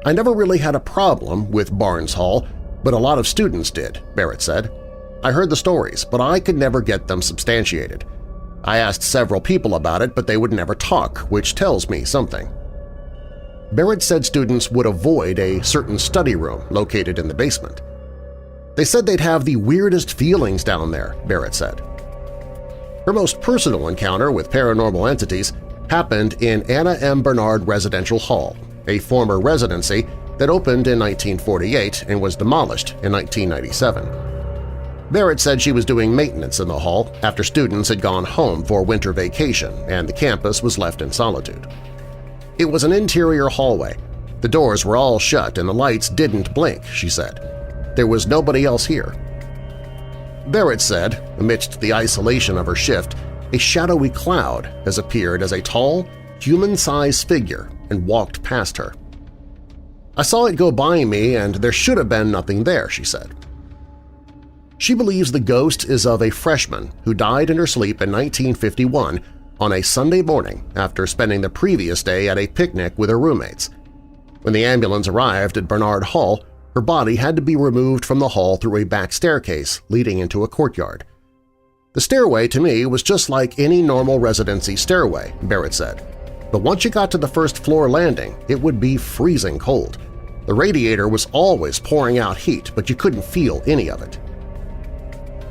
I never really had a problem with Barnes Hall, but a lot of students did, Barrett said. I heard the stories, but I could never get them substantiated. I asked several people about it, but they would never talk, which tells me something. Barrett said students would avoid a certain study room located in the basement. They said they'd have the weirdest feelings down there, Barrett said. Her most personal encounter with paranormal entities happened in Anna M. Bernard Residential Hall, a former residency that opened in 1948 and was demolished in 1997. Barrett said she was doing maintenance in the hall after students had gone home for winter vacation and the campus was left in solitude. It was an interior hallway. The doors were all shut and the lights didn't blink, she said. There was nobody else here. Barrett said, amidst the isolation of her shift, a shadowy cloud has appeared as a tall, human-sized figure and walked past her. I saw it go by me and there should have been nothing there, she said. She believes the ghost is of a freshman who died in her sleep in 1951 on a Sunday morning after spending the previous day at a picnic with her roommates. When the ambulance arrived at Bernard Hall, her body had to be removed from the hall through a back staircase leading into a courtyard. The stairway to me was just like any normal residency stairway, Barrett said. But once you got to the first-floor landing, it would be freezing cold. The radiator was always pouring out heat, but you couldn't feel any of it.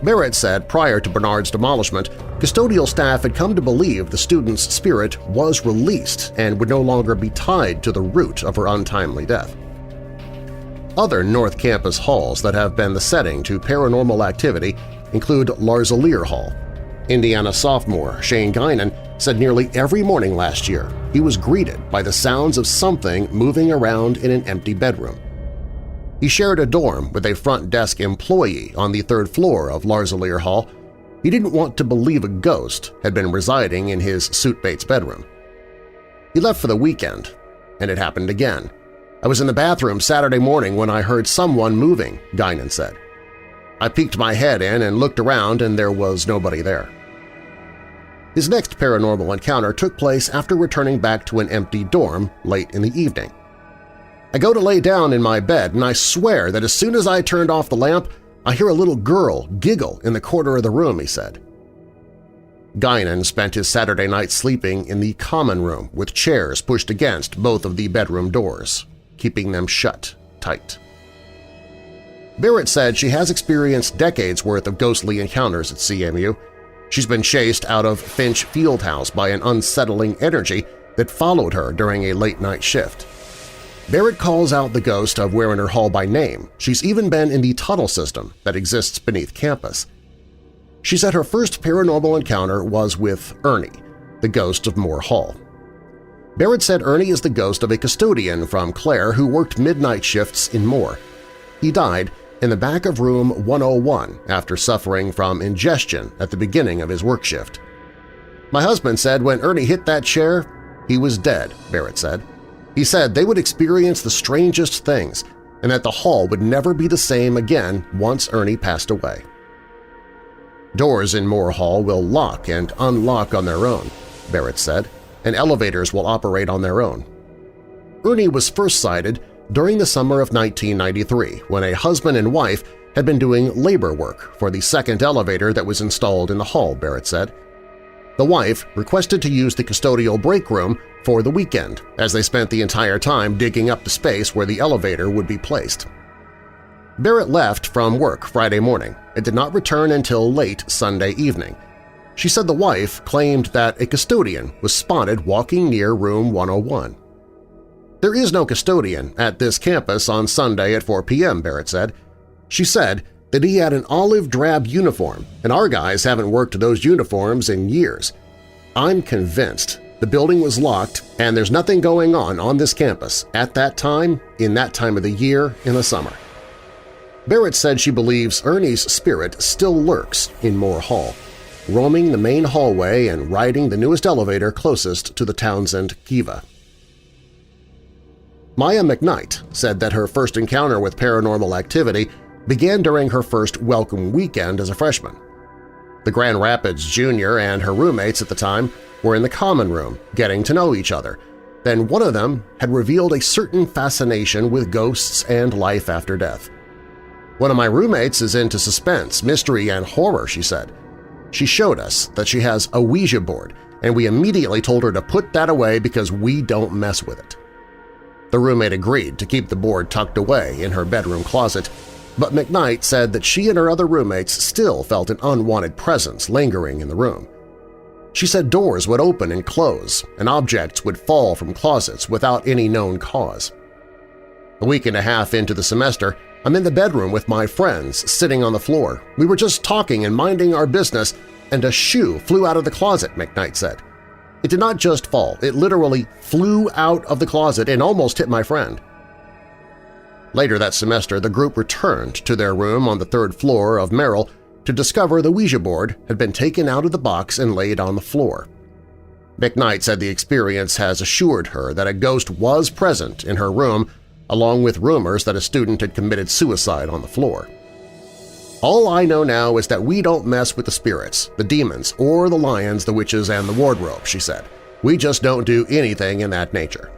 Barrett said prior to Bernard's demolishment, custodial staff had come to believe the student's spirit was released and would no longer be tied to the root of her untimely death. Other North Campus halls that have been the setting to paranormal activity include Lazar Hall. Indiana sophomore Shane Guinan said nearly every morning last year he was greeted by the sounds of something moving around in an empty bedroom. He shared a dorm with a front desk employee on the third floor of Lazar Hall. He didn't want to believe a ghost had been residing in his suitmate's bedroom. He left for the weekend, and it happened again. I was in the bathroom Saturday morning when I heard someone moving, Guinan said. I peeked my head in and looked around and there was nobody there. His next paranormal encounter took place after returning back to an empty dorm late in the evening. I go to lay down in my bed and I swear that as soon as I turned off the lamp, I hear a little girl giggle in the corner of the room, he said. Guinan spent his Saturday night sleeping in the common room with chairs pushed against both of the bedroom doors, keeping them shut tight. Barrett said she has experienced decades' worth of ghostly encounters at CMU. She's been chased out of Finch Fieldhouse by an unsettling energy that followed her during a late-night shift. Barrett calls out the ghost of Weiriner Hall by name. She's even been in the tunnel system that exists beneath campus. She said her first paranormal encounter was with Ernie, the ghost of Moore Hall. Barrett said Ernie is the ghost of a custodian from Clare who worked midnight shifts in Moore. He died in the back of room 101 after suffering from ingestion at the beginning of his work shift. My husband said when Ernie hit that chair, he was dead, Barrett said. He said they would experience the strangest things and that the hall would never be the same again once Ernie passed away. Doors in Moore Hall will lock and unlock on their own, Barrett said, and elevators will operate on their own. Ernie was first sighted during the summer of 1993 when a husband and wife had been doing labor work for the second elevator that was installed in the hall, Barrett said. The wife requested to use the custodial break room for the weekend as they spent the entire time digging up the space where the elevator would be placed. Barrett left from work Friday morning and did not return until late Sunday evening. She said the wife claimed that a custodian was spotted walking near room 101. There is no custodian at this campus on Sunday at 4 p.m., Barrett said. She said that he had an olive-drab uniform, and our guys haven't worked those uniforms in years. I'm convinced the building was locked and there's nothing going on this campus at that time, in that time of the year, in the summer. Barrett said she believes Ernie's spirit still lurks in Moore Hall, roaming the main hallway and riding the newest elevator closest to the Townsend Kiva. Maya McKnight said that her first encounter with paranormal activity began during her first welcome weekend as a freshman. The Grand Rapids junior and her roommates at the time were in the common room getting to know each other. Then one of them had revealed a certain fascination with ghosts and life after death. One of my roommates is into suspense, mystery, and horror, she said. She showed us that she has a Ouija board, and we immediately told her to put that away because we don't mess with it. The roommate agreed to keep the board tucked away in her bedroom closet, but McKnight said that she and her other roommates still felt an unwanted presence lingering in the room. She said doors would open and close, and objects would fall from closets without any known cause. A week and a half into the semester, I'm in the bedroom with my friends sitting on the floor. We were just talking and minding our business, and a shoe flew out of the closet, McKnight said. It did not just fall, it literally flew out of the closet and almost hit my friend. Later that semester, the group returned to their room on the third floor of Merrill to discover the Ouija board had been taken out of the box and laid on the floor. McKnight said the experience has assured her that a ghost was present in her room, along with rumors that a student had committed suicide on the floor. All I know now is that we don't mess with the spirits, the demons, or the lions, the witches, and the wardrobe, she said. We just don't do anything in that nature.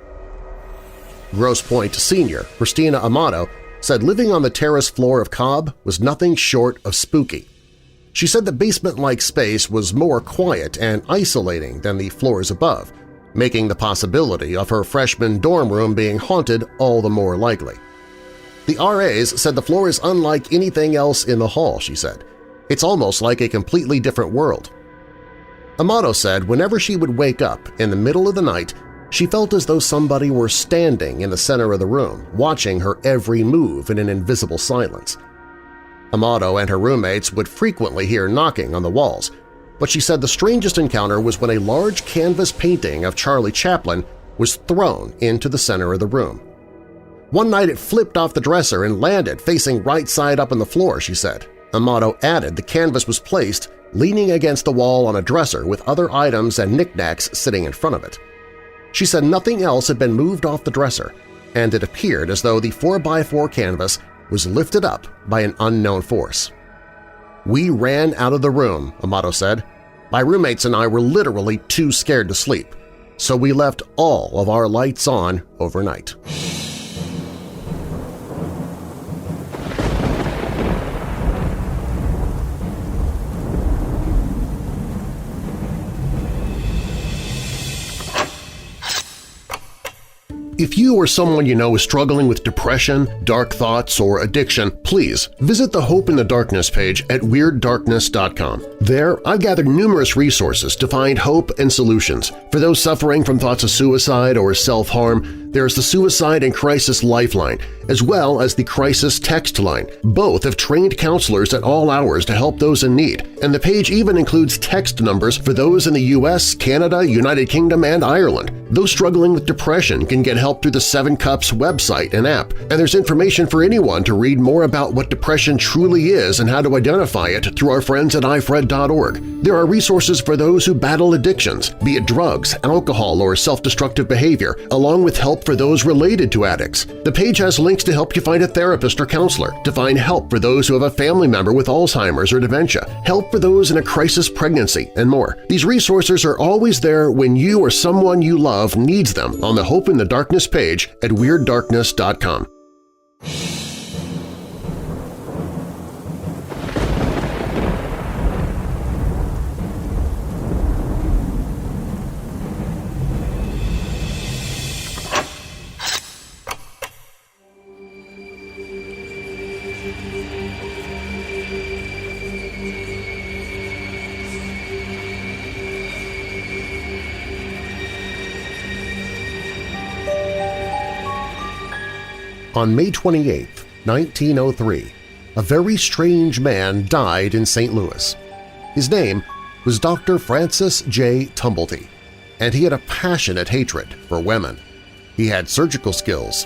Grosse Pointe senior Christina Amato said living on the terrace floor of Cobb was nothing short of spooky. She said the basement-like space was more quiet and isolating than the floors above, making the possibility of her freshman dorm room being haunted all the more likely. The RAs said the floor is unlike anything else in the hall, she said. It's almost like a completely different world. Amato said whenever she would wake up in the middle of the night, she felt as though somebody were standing in the center of the room, watching her every move in an invisible silence. Amato and her roommates would frequently hear knocking on the walls, but she said the strangest encounter was when a large canvas painting of Charlie Chaplin was thrown into the center of the room. One night it flipped off the dresser and landed facing right side up on the floor, she said. Amato added the canvas was placed leaning against the wall on a dresser with other items and knickknacks sitting in front of it. She said nothing else had been moved off the dresser, and it appeared as though the 4x4 canvas was lifted up by an unknown force. We ran out of the room, Amato said. My roommates and I were literally too scared to sleep, so we left all of our lights on overnight. If you or someone you know is struggling with depression, dark thoughts, or addiction, please visit the Hope in the Darkness page at WeirdDarkness.com. There, I've gathered numerous resources to find hope and solutions. For those suffering from thoughts of suicide or self-harm, there's the Suicide and Crisis Lifeline, as well as the Crisis Text Line. Both have trained counselors at all hours to help those in need, and the page even includes text numbers for those in the U.S., Canada, United Kingdom, and Ireland. Those struggling with depression can get help through the 7 Cups website and app, and there's information for anyone to read more about what depression truly is and how to identify it through our friends at ifred.org. There are resources for those who battle addictions, be it drugs, alcohol, or self-destructive behavior, along with help for those related to addicts. The page has links to help you find a therapist or counselor, to find help for those who have a family member with Alzheimer's or dementia, help for those in a crisis pregnancy, and more. These resources are always there when you or someone you love needs them on the Hope in the Darkness page at WeirdDarkness.com. On May 28, 1903, a very strange man died in St. Louis. His name was Dr. Francis J. Tumblety, and he had a passionate hatred for women. He had surgical skills,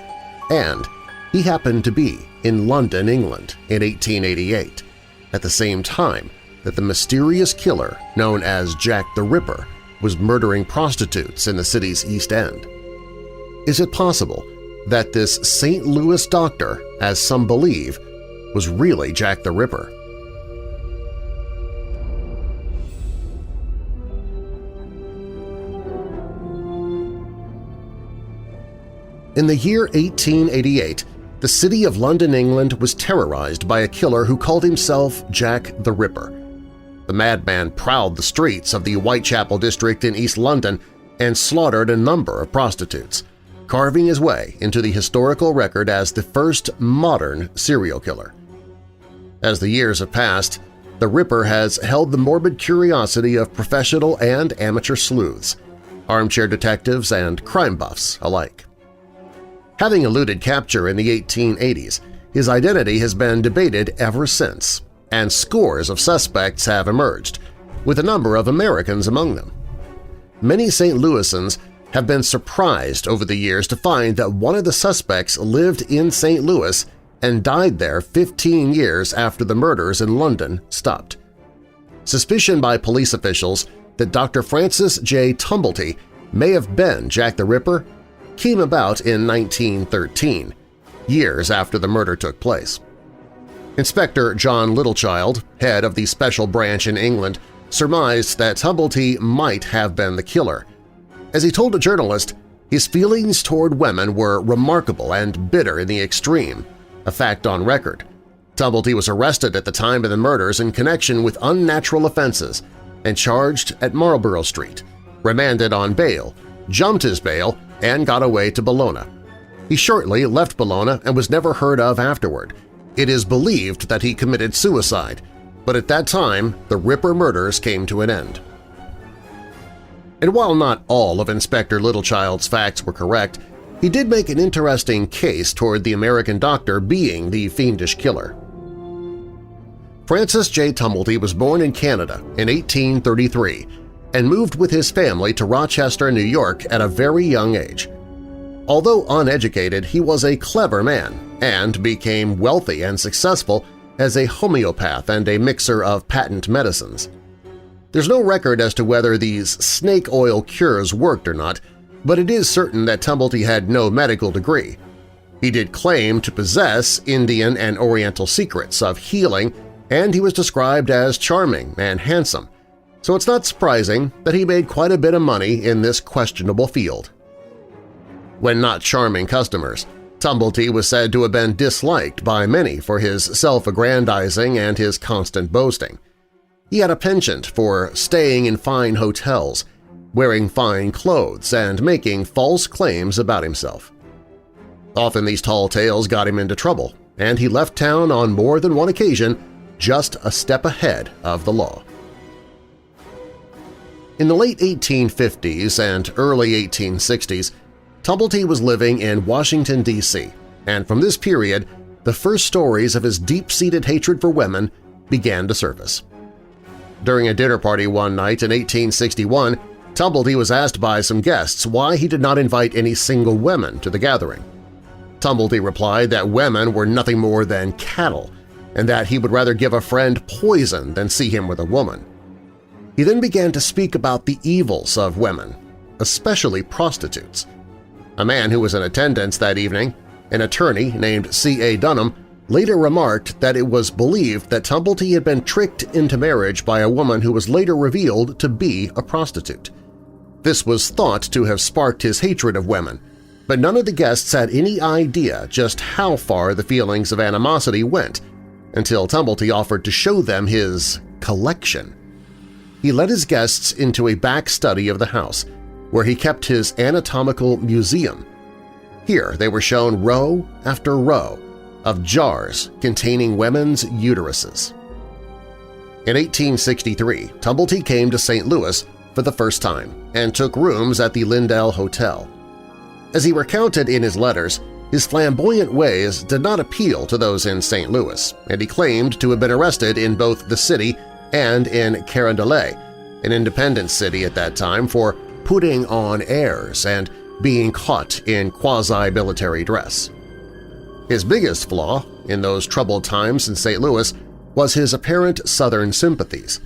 and he happened to be in London, England in 1888, at the same time that the mysterious killer known as Jack the Ripper was murdering prostitutes in the city's East End. Is it possible that this St. Louis doctor, as some believe, was really Jack the Ripper? In the year 1888, the city of London, England was terrorized by a killer who called himself Jack the Ripper. The madman prowled the streets of the Whitechapel district in East London and slaughtered a number of prostitutes, carving his way into the historical record as the first modern serial killer. As the years have passed, the Ripper has held the morbid curiosity of professional and amateur sleuths, armchair detectives, and crime buffs alike. Having eluded capture in the 1880s, his identity has been debated ever since, and scores of suspects have emerged, with a number of Americans among them. Many St. Louisans have been surprised over the years to find that one of the suspects lived in St. Louis and died there 15 years after the murders in London stopped. Suspicion by police officials that Dr. Francis J. Tumblety may have been Jack the Ripper came about in 1913, years after the murder took place. Inspector John Littlechild, head of the Special Branch in England, surmised that Tumblety might have been the killer. As he told a journalist, his feelings toward women were remarkable and bitter in the extreme, a fact on record. Tumblety was arrested at the time of the murders in connection with unnatural offenses and charged at Marlborough Street, remanded on bail, jumped his bail, and got away to Bologna. He shortly left Bologna and was never heard of afterward. It is believed that he committed suicide, but at that time the Ripper murders came to an end. And while not all of Inspector Littlechild's facts were correct, he did make an interesting case toward the American doctor being the fiendish killer. Francis J. Tumblety was born in Canada in 1833 and moved with his family to Rochester, New York at a very young age. Although uneducated, he was a clever man and became wealthy and successful as a homeopath and a mixer of patent medicines. There's no record as to whether these snake oil cures worked or not, but it is certain that Tumblety had no medical degree. He did claim to possess Indian and Oriental secrets of healing, and he was described as charming and handsome, so it's not surprising that he made quite a bit of money in this questionable field. When not charming customers, Tumblety was said to have been disliked by many for his self-aggrandizing and his constant boasting. He had a penchant for staying in fine hotels, wearing fine clothes, and making false claims about himself. Often these tall tales got him into trouble, and he left town on more than one occasion just a step ahead of the law. In the late 1850s and early 1860s, Tumblety was living in Washington, D.C., and from this period, the first stories of his deep-seated hatred for women began to surface. During a dinner party one night in 1861, Tumblety was asked by some guests why he did not invite any single women to the gathering. Tumblety replied that women were nothing more than cattle, and that he would rather give a friend poison than see him with a woman. He then began to speak about the evils of women, especially prostitutes. A man who was in attendance that evening, an attorney named C.A. Dunham, later remarked that it was believed that Tumblety had been tricked into marriage by a woman who was later revealed to be a prostitute. This was thought to have sparked his hatred of women, but none of the guests had any idea just how far the feelings of animosity went until Tumblety offered to show them his collection. He led his guests into a back study of the house, where he kept his anatomical museum. Here they were shown row after row of jars containing women's uteruses. In 1863, Tumblety came to St. Louis for the first time and took rooms at the Lindell Hotel. As he recounted in his letters, his flamboyant ways did not appeal to those in St. Louis, and he claimed to have been arrested in both the city and in Carondelet, an independent city at that time, for putting on airs and being caught in quasi-military dress. His biggest flaw in those troubled times in St. Louis was his apparent Southern sympathies.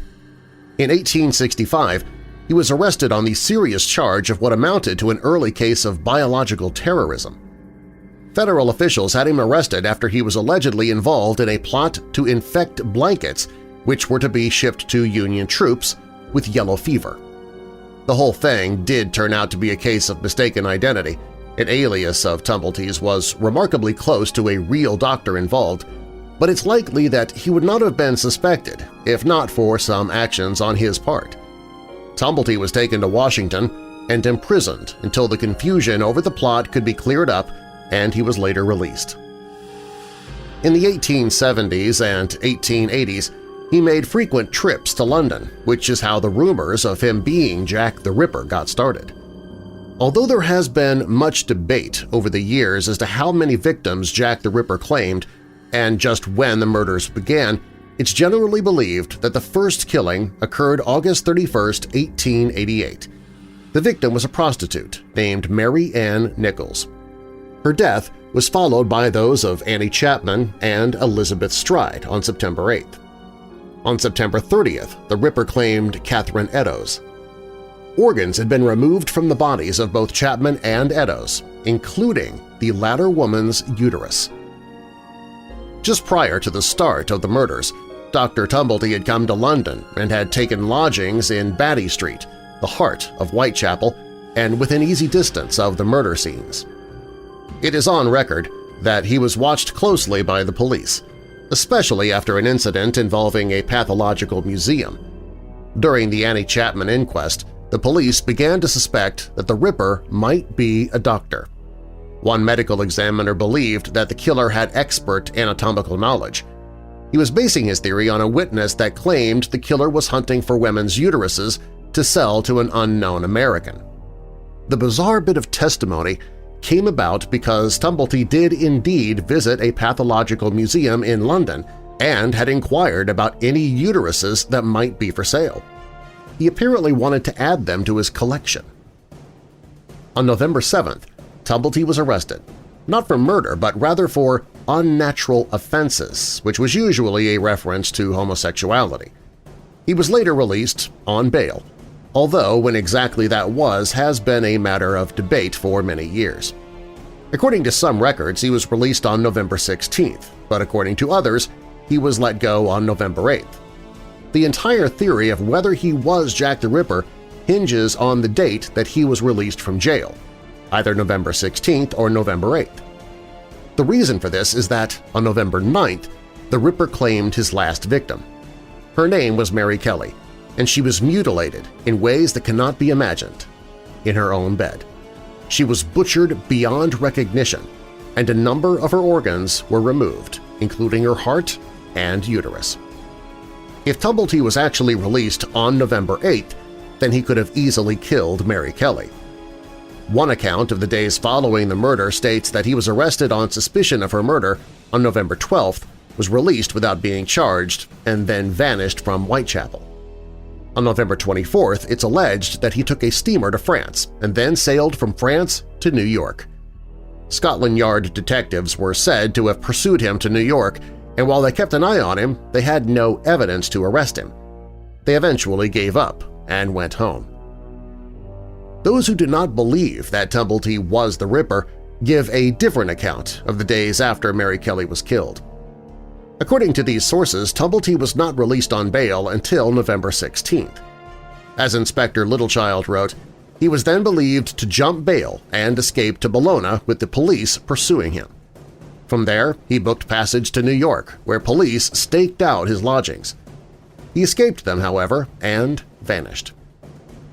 In 1865, he was arrested on the serious charge of what amounted to an early case of biological terrorism. Federal officials had him arrested after he was allegedly involved in a plot to infect blankets which were to be shipped to Union troops with yellow fever. The whole thing did turn out to be a case of mistaken identity. An alias of Tumblety's was remarkably close to a real doctor involved, but it's likely that he would not have been suspected if not for some actions on his part. Tumblety was taken to Washington and imprisoned until the confusion over the plot could be cleared up, and he was later released. In the 1870s and 1880s, he made frequent trips to London, which is how the rumors of him being Jack the Ripper got started. Although there has been much debate over the years as to how many victims Jack the Ripper claimed and just when the murders began, it's generally believed that the first killing occurred August 31, 1888. The victim was a prostitute named Mary Ann Nichols. Her death was followed by those of Annie Chapman and Elizabeth Stride on September 8th. On September 30th, the Ripper claimed Catherine Eddowes. Organs had been removed from the bodies of both Chapman and Eddowes, including the latter woman's uterus. Just prior to the start of the murders, Dr. Tumblety had come to London and had taken lodgings in Batty Street, the heart of Whitechapel, and within easy distance of the murder scenes. It is on record that he was watched closely by the police, especially after an incident involving a pathological museum. During the Annie Chapman inquest, the police began to suspect that the Ripper might be a doctor. One medical examiner believed that the killer had expert anatomical knowledge. He was basing his theory on a witness that claimed the killer was hunting for women's uteruses to sell to an unknown American. The bizarre bit of testimony came about because Tumblety did indeed visit a pathological museum in London and had inquired about any uteruses that might be for sale. He apparently wanted to add them to his collection. On November 7th, Tumblety was arrested, not for murder but rather for unnatural offenses, which was usually a reference to homosexuality. He was later released on bail, although when exactly that was has been a matter of debate for many years. According to some records, he was released on November 16th, but according to others, he was let go on November 8th. The entire theory of whether he was Jack the Ripper hinges on the date that he was released from jail, either November 16th or November 8th. The reason for this is that on November 9th, the Ripper claimed his last victim. Her name was Mary Kelly, and she was mutilated in ways that cannot be imagined in her own bed. She was butchered beyond recognition, and a number of her organs were removed, including her heart and uterus. If Tumblety was actually released on November 8th, then he could have easily killed Mary Kelly. One account of the days following the murder states that he was arrested on suspicion of her murder on November 12th, was released without being charged, and then vanished from Whitechapel. On November 24th, it's alleged that he took a steamer to France and then sailed from France to New York. Scotland Yard detectives were said to have pursued him to New York, and while they kept an eye on him, they had no evidence to arrest him. They eventually gave up and went home. Those who do not believe that Tumblety was the Ripper give a different account of the days after Mary Kelly was killed. According to these sources, Tumblety was not released on bail until November 16th. As Inspector Littlechild wrote, he was then believed to jump bail and escape to Bologna with the police pursuing him. From there, he booked passage to New York, where police staked out his lodgings. He escaped them, however, and vanished.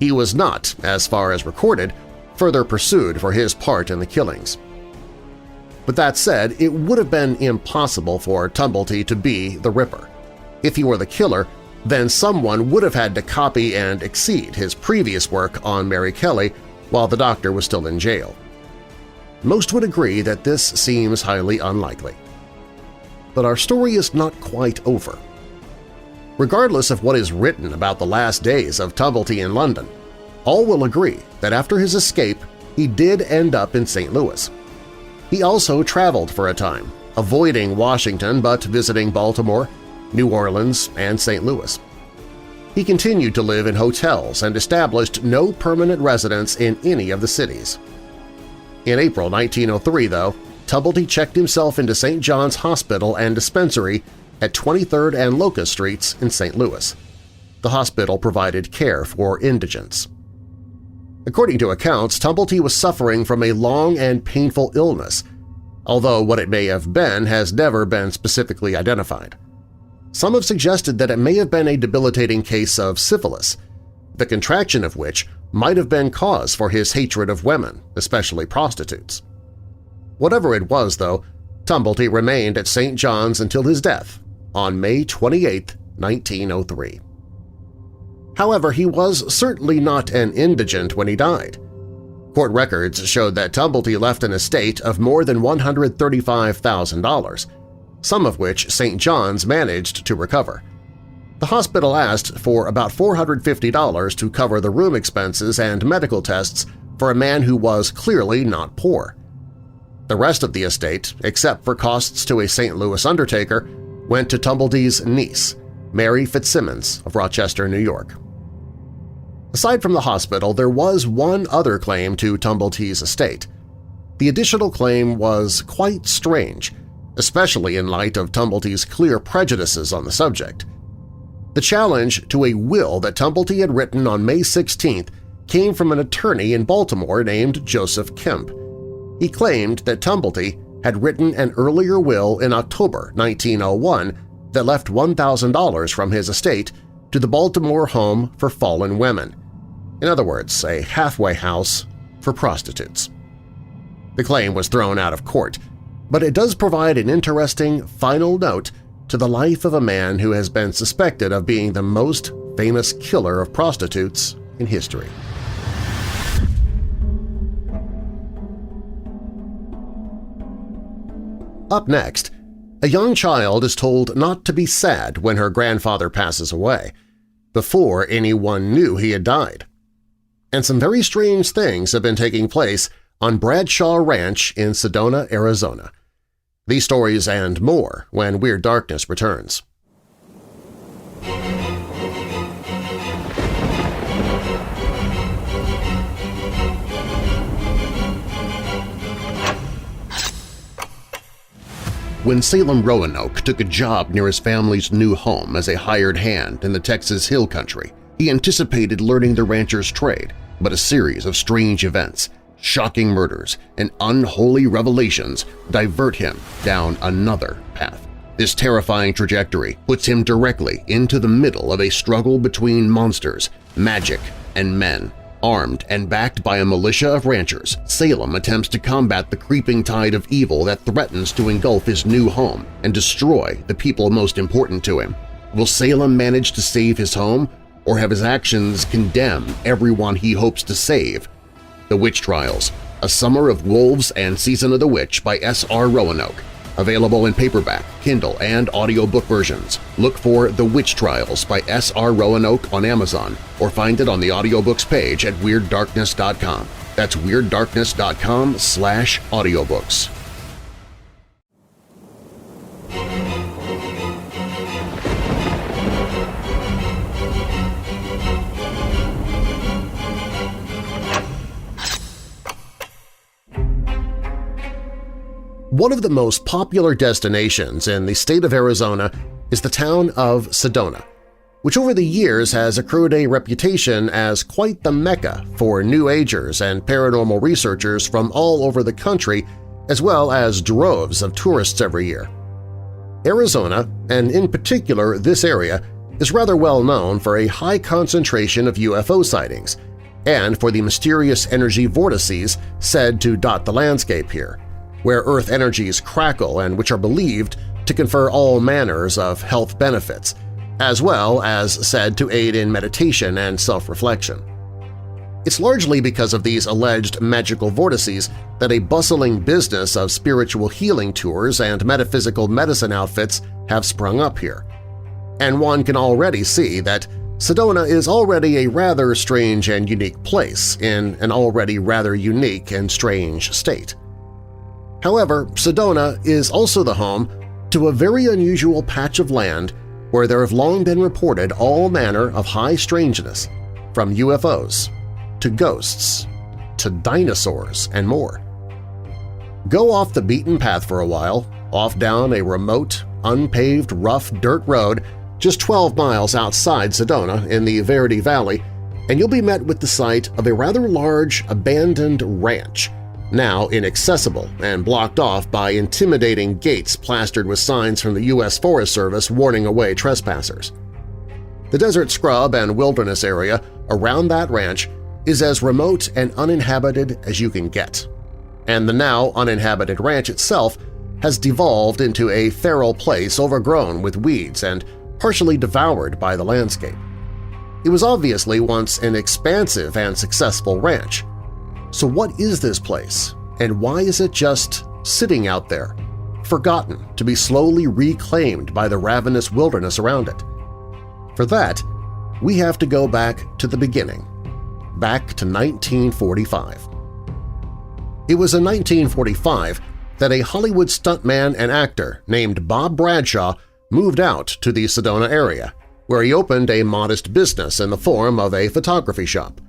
He was not, as far as recorded, further pursued for his part in the killings. But that said, it would have been impossible for Tumblety to be the Ripper. If he were the killer, then someone would have had to copy and exceed his previous work on Mary Kelly while the doctor was still in jail. Most would agree that this seems highly unlikely. But our story is not quite over. Regardless of what is written about the last days of Tumblety in London, all will agree that after his escape, he did end up in St. Louis. He also traveled for a time, avoiding Washington but visiting Baltimore, New Orleans, and St. Louis. He continued to live in hotels and established no permanent residence in any of the cities. In April 1903, though, Tumblety checked himself into St. John's Hospital and Dispensary at 23rd and Locust Streets in St. Louis. The hospital provided care for indigents. According to accounts, Tumblety was suffering from a long and painful illness, although what it may have been has never been specifically identified. Some have suggested that it may have been a debilitating case of syphilis, the contraction of which might have been cause for his hatred of women, especially prostitutes. Whatever it was, though, Tumblety remained at St. John's until his death on May 28, 1903. However, he was certainly not an indigent when he died. Court records showed that Tumblety left an estate of more than $135,000, some of which St. John's managed to recover. The hospital asked for about $450 to cover the room expenses and medical tests for a man who was clearly not poor. The rest of the estate, except for costs to a St. Louis undertaker, went to Tumblety's niece, Mary Fitzsimmons of Rochester, New York. Aside from the hospital, there was one other claim to Tumblety's estate. The additional claim was quite strange, especially in light of Tumblety's clear prejudices on the subject. The challenge to a will that Tumblety had written on May 16th came from an attorney in Baltimore named Joseph Kemp. He claimed that Tumblety had written an earlier will in October 1901 that left $1,000 from his estate to the Baltimore Home for Fallen Women. In other words, a halfway house for prostitutes. The claim was thrown out of court, but it does provide an interesting final note to the life of a man who has been suspected of being the most famous killer of prostitutes in history. Up next, a young child is told not to be sad when her grandfather passes away, before anyone knew he had died. And some very strange things have been taking place on Bradshaw Ranch in Sedona, Arizona. These stories and more when Weird Darkness returns. When Salem Roanoke took a job near his family's new home as a hired hand in the Texas Hill Country, he anticipated learning the rancher's trade, but a series of strange events, shocking murders, and unholy revelations divert him down another path. This terrifying trajectory puts him directly into the middle of a struggle between monsters, magic, and men. Armed and backed by a militia of ranchers, Salem attempts to combat the creeping tide of evil that threatens to engulf his new home and destroy the people most important to him. Will Salem manage to save his home, or have his actions condemn everyone he hopes to save? The Witch Trials, A Summer of Wolves and Season of the Witch by S.R. Roanoke. Available in paperback, Kindle, and audiobook versions. Look for The Witch Trials by S.R. Roanoke on Amazon or find it on the audiobooks page at WeirdDarkness.com. That's WeirdDarkness.com/audiobooks. One of the most popular destinations in the state of Arizona is the town of Sedona, which over the years has accrued a reputation as quite the mecca for New Agers and paranormal researchers from all over the country, as well as droves of tourists every year. Arizona, and in particular this area, is rather well known for a high concentration of UFO sightings and for the mysterious energy vortices said to dot the landscape here, where Earth energies crackle and which are believed to confer all manners of health benefits, as well as said to aid in meditation and self-reflection. It's largely because of these alleged magical vortices that a bustling business of spiritual healing tours and metaphysical medicine outfits have sprung up here. And one can already see that Sedona is already a rather strange and unique place in an already rather unique and strange state. However, Sedona is also the home to a very unusual patch of land where there have long been reported all manner of high strangeness, from UFOs to ghosts to dinosaurs and more. Go off the beaten path for a while, off down a remote, unpaved, rough dirt road just 12 miles outside Sedona in the Verde Valley, and you'll be met with the sight of a rather large, abandoned ranch, now inaccessible and blocked off by intimidating gates plastered with signs from the U.S. Forest Service warning away trespassers. The desert scrub and wilderness area around that ranch is as remote and uninhabited as you can get, and the now uninhabited ranch itself has devolved into a feral place overgrown with weeds and partially devoured by the landscape. It was obviously once an expansive and successful ranch. So what is this place, and why is it just sitting out there, forgotten to be slowly reclaimed by the ravenous wilderness around it? For that, we have to go back to the beginning, back to 1945. It was in 1945 that a Hollywood stuntman and actor named Bob Bradshaw moved out to the Sedona area, where he opened a modest business in the form of a photography shop.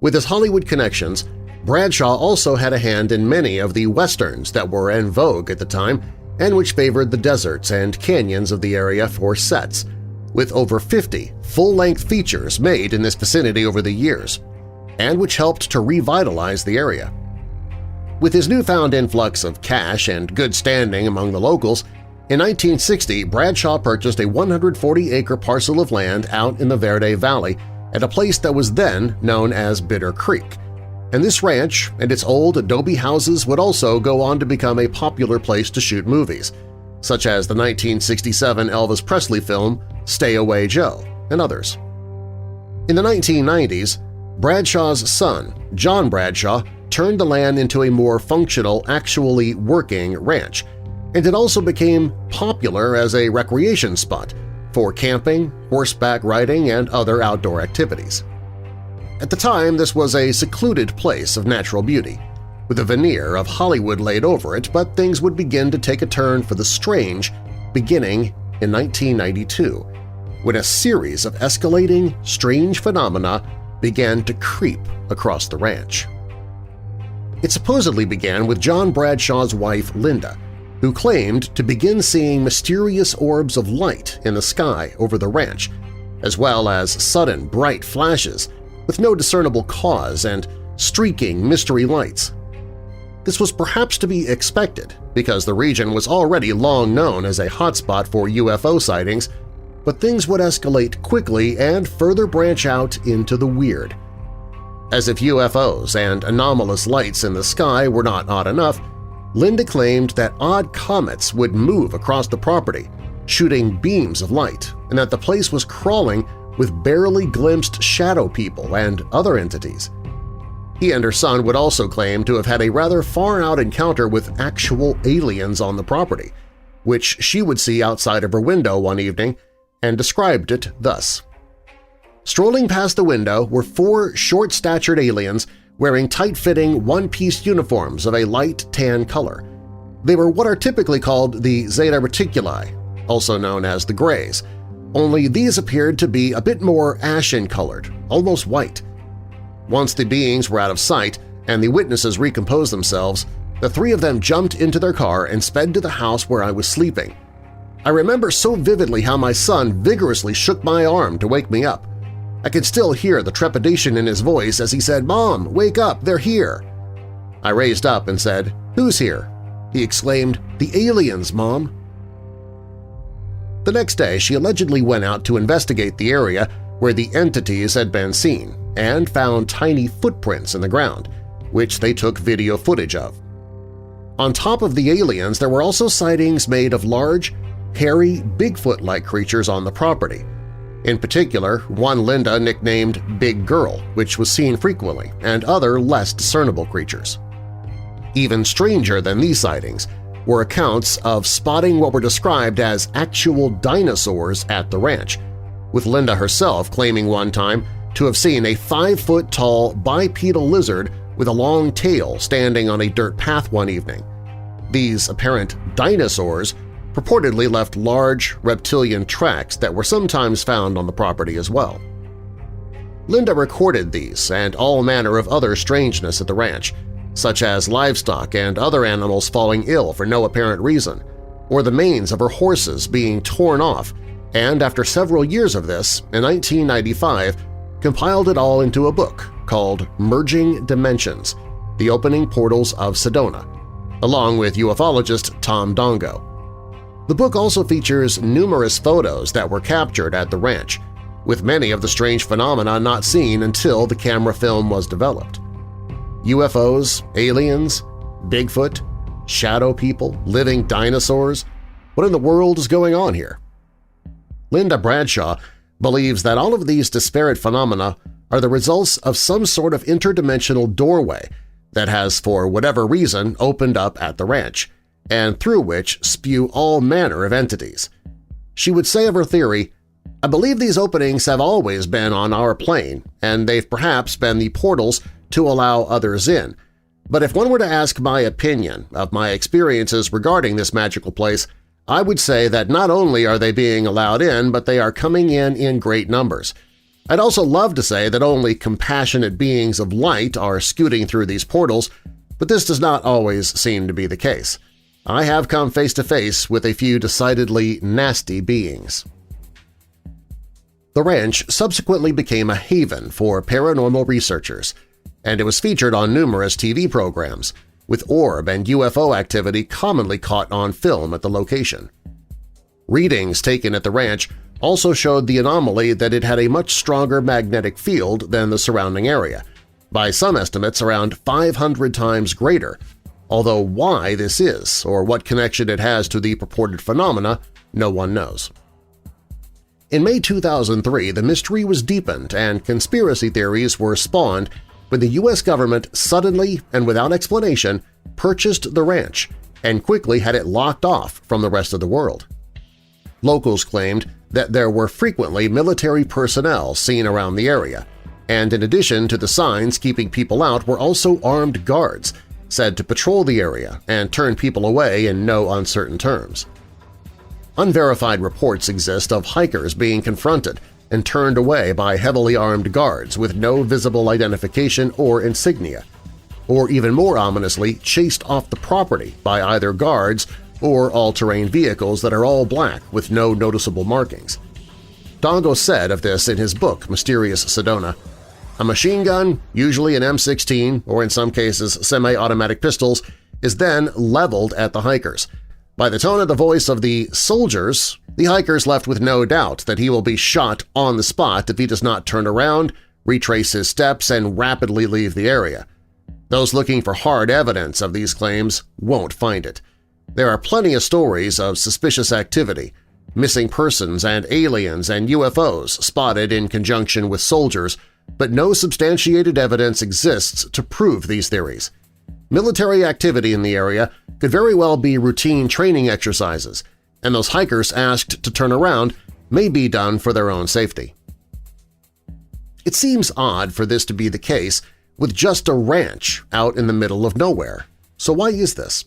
With his Hollywood connections, Bradshaw also had a hand in many of the westerns that were en vogue at the time and which favored the deserts and canyons of the area for sets, with over 50 full-length features made in this vicinity over the years, and which helped to revitalize the area. With his newfound influx of cash and good standing among the locals, in 1960 Bradshaw purchased a 140-acre parcel of land out in the Verde Valley at a place that was then known as Bitter Creek, and this ranch and its old adobe houses would also go on to become a popular place to shoot movies, such as the 1967 Elvis Presley film Stay Away Joe and others. In the 1990s, Bradshaw's son, John Bradshaw, turned the land into a more functional, actually working ranch, and it also became popular as a recreation spot for camping, horseback riding, and other outdoor activities. At the time, this was a secluded place of natural beauty, with a veneer of Hollywood laid over it, but things would begin to take a turn for the strange beginning in 1992, when a series of escalating, strange phenomena began to creep across the ranch. It supposedly began with John Bradshaw's wife, Linda, who claimed to begin seeing mysterious orbs of light in the sky over the ranch, as well as sudden bright flashes with no discernible cause and streaking mystery lights. This was perhaps to be expected because the region was already long known as a hotspot for UFO sightings, but things would escalate quickly and further branch out into the weird. As if UFOs and anomalous lights in the sky were not odd enough, Linda claimed that odd comets would move across the property, shooting beams of light, and that the place was crawling with barely glimpsed shadow people and other entities. He and her son would also claim to have had a rather far-out encounter with actual aliens on the property, which she would see outside of her window one evening and described it thus. Strolling past the window were 4 short-statured aliens wearing tight-fitting one-piece uniforms of a light tan color. They were what are typically called the Zeta Reticuli, also known as the Greys, only these appeared to be a bit more ashen-colored, almost white. Once the beings were out of sight and the witnesses recomposed themselves, the 3 of them jumped into their car and sped to the house where I was sleeping. I remember so vividly how my son vigorously shook my arm to wake me up. I could still hear the trepidation in his voice as he said, "Mom, wake up, they're here!" I raised up and said, "Who's here?" He exclaimed, "The aliens, Mom!" The next day, she allegedly went out to investigate the area where the entities had been seen and found tiny footprints in the ground, which they took video footage of. On top of the aliens, there were also sightings made of large, hairy, Bigfoot-like creatures on the property. In particular, one Linda nicknamed Big Girl, which was seen frequently, and other less discernible creatures. Even stranger than these sightings were accounts of spotting what were described as actual dinosaurs at the ranch, with Linda herself claiming one time to have seen a 5-foot-tall bipedal lizard with a long tail standing on a dirt path one evening. These apparent dinosaurs purportedly left large reptilian tracks that were sometimes found on the property as well. Linda recorded these and all manner of other strangeness at the ranch, such as livestock and other animals falling ill for no apparent reason, or the manes of her horses being torn off, and after several years of this, in 1995, compiled it all into a book called Merging Dimensions – The Opening Portals of Sedona, along with ufologist Tom Dongo. The book also features numerous photos that were captured at the ranch, with many of the strange phenomena not seen until the camera film was developed. UFOs, aliens, Bigfoot, shadow people, living dinosaurs – what in the world is going on here? Linda Bradshaw believes that all of these disparate phenomena are the results of some sort of interdimensional doorway that has, for whatever reason, opened up at the ranch, and through which spew all manner of entities. She would say of her theory, "I believe these openings have always been on our plane, and they've perhaps been the portals to allow others in. But if one were to ask my opinion of my experiences regarding this magical place, I would say that not only are they being allowed in, but they are coming in great numbers. I'd also love to say that only compassionate beings of light are scooting through these portals, but this does not always seem to be the case. I have come face-to-face with a few decidedly nasty beings." The ranch subsequently became a haven for paranormal researchers, and it was featured on numerous TV programs, with orb and UFO activity commonly caught on film at the location. Readings taken at the ranch also showed the anomaly that it had a much stronger magnetic field than the surrounding area, by some estimates around 500 times greater, although why this is or what connection it has to the purported phenomena, no one knows. In May 2003, the mystery was deepened and conspiracy theories were spawned when the U.S. government suddenly and without explanation purchased the ranch and quickly had it locked off from the rest of the world. Locals claimed that there were frequently military personnel seen around the area, and in addition to the signs keeping people out were also armed guards said to patrol the area and turn people away in no uncertain terms. Unverified reports exist of hikers being confronted and turned away by heavily armed guards with no visible identification or insignia, or even more ominously chased off the property by either guards or all-terrain vehicles that are all black with no noticeable markings. Dongo said of this in his book Mysterious Sedona, "A machine gun, usually an M16 or in some cases semi-automatic pistols, is then leveled at the hikers. By the tone of the voice of the soldiers, the hikers left with no doubt that he will be shot on the spot if he does not turn around, retrace his steps, and rapidly leave the area. Those looking for hard evidence of these claims won't find it. There are plenty of stories of suspicious activity, missing persons and aliens and UFOs spotted in conjunction with soldiers, but no substantiated evidence exists to prove these theories. Military activity in the area could very well be routine training exercises, and those hikers asked to turn around may be done for their own safety. It seems odd for this to be the case with just a ranch out in the middle of nowhere. So why is this?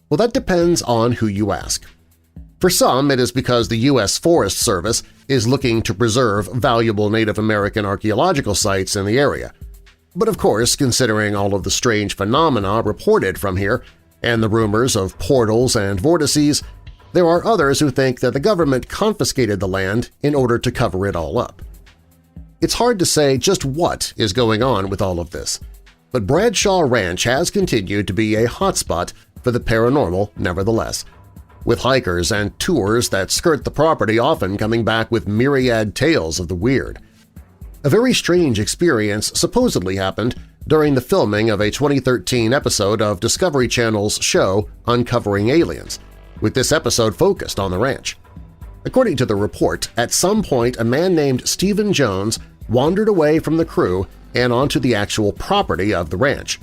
Well, that depends on who you ask. For some, it is because the U.S. Forest Service is looking to preserve valuable Native American archaeological sites in the area. But of course, considering all of the strange phenomena reported from here and the rumors of portals and vortices, there are others who think that the government confiscated the land in order to cover it all up. It's hard to say just what is going on with all of this, but Bradshaw Ranch has continued to be a hotspot for the paranormal nevertheless, with hikers and tours that skirt the property often coming back with myriad tales of the weird. A very strange experience supposedly happened during the filming of a 2013 episode of Discovery Channel's show Uncovering Aliens, with this episode focused on the ranch. According to the report, at some point a man named Stephen Jones wandered away from the crew and onto the actual property of the ranch.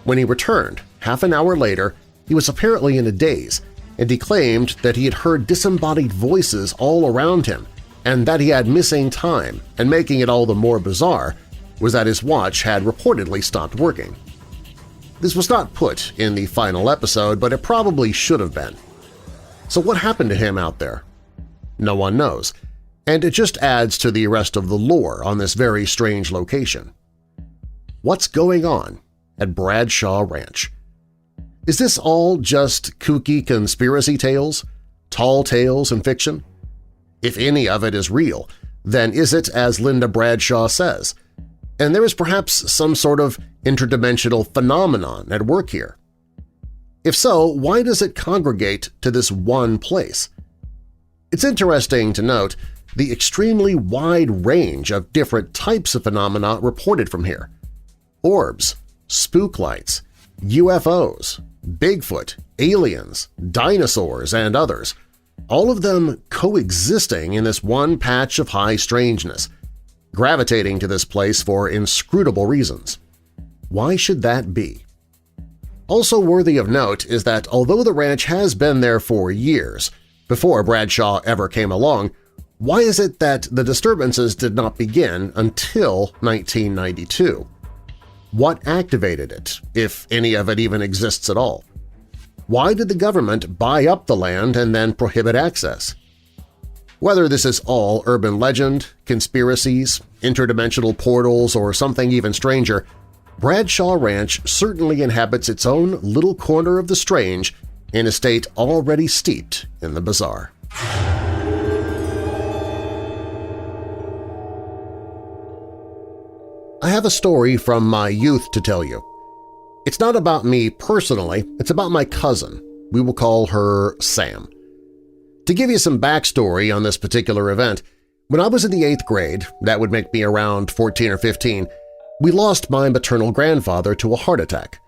When he returned, half an hour later, he was apparently in a daze, and he claimed that he had heard disembodied voices all around him and that he had missing time, and making it all the more bizarre was that his watch had reportedly stopped working. This was not put in the final episode, but it probably should have been. So what happened to him out there? No one knows, and it just adds to the rest of the lore on this very strange location. What's going on at Bradshaw Ranch? Is this all just kooky conspiracy tales, tall tales and fiction? If any of it is real, then is it as Linda Bradshaw says? And there is perhaps some sort of interdimensional phenomenon at work here. If so, why does it congregate to this one place? It's interesting to note the extremely wide range of different types of phenomena reported from here. Orbs, spook lights, UFOs, Bigfoot, aliens, dinosaurs, and others, all of them coexisting in this one patch of high strangeness, gravitating to this place for inscrutable reasons. Why should that be? Also worthy of note is that although the ranch has been there for years, before Bradshaw ever came along, why is it that the disturbances did not begin until 1992? What activated it, if any of it even exists at all? Why did the government buy up the land and then prohibit access? Whether this is all urban legend, conspiracies, interdimensional portals, or something even stranger, Bradshaw Ranch certainly inhabits its own little corner of the strange in a state already steeped in the bizarre. I have a story from my youth to tell you. It's not about me personally, it's about my cousin. We will call her Sam. To give you some backstory on this particular event, when I was in the 8th grade, that would make me around 14 or 15, we lost my maternal grandfather to a heart attack.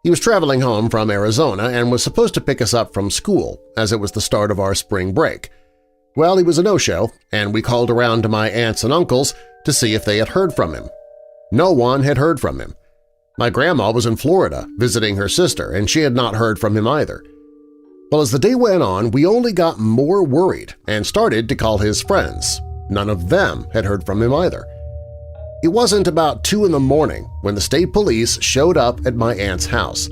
He was traveling home from Arizona and was supposed to pick us up from school, as it was the start of our spring break. Well, he was a no-show, and we called around to my aunts and uncles to see if they had heard from him. No one had heard from him. My grandma was in Florida visiting her sister, and she had not heard from him either. Well, as the day went on, we only got more worried and started to call his friends. None of them had heard from him either. It wasn't about 2 in the morning when the state police showed up at my aunt's house.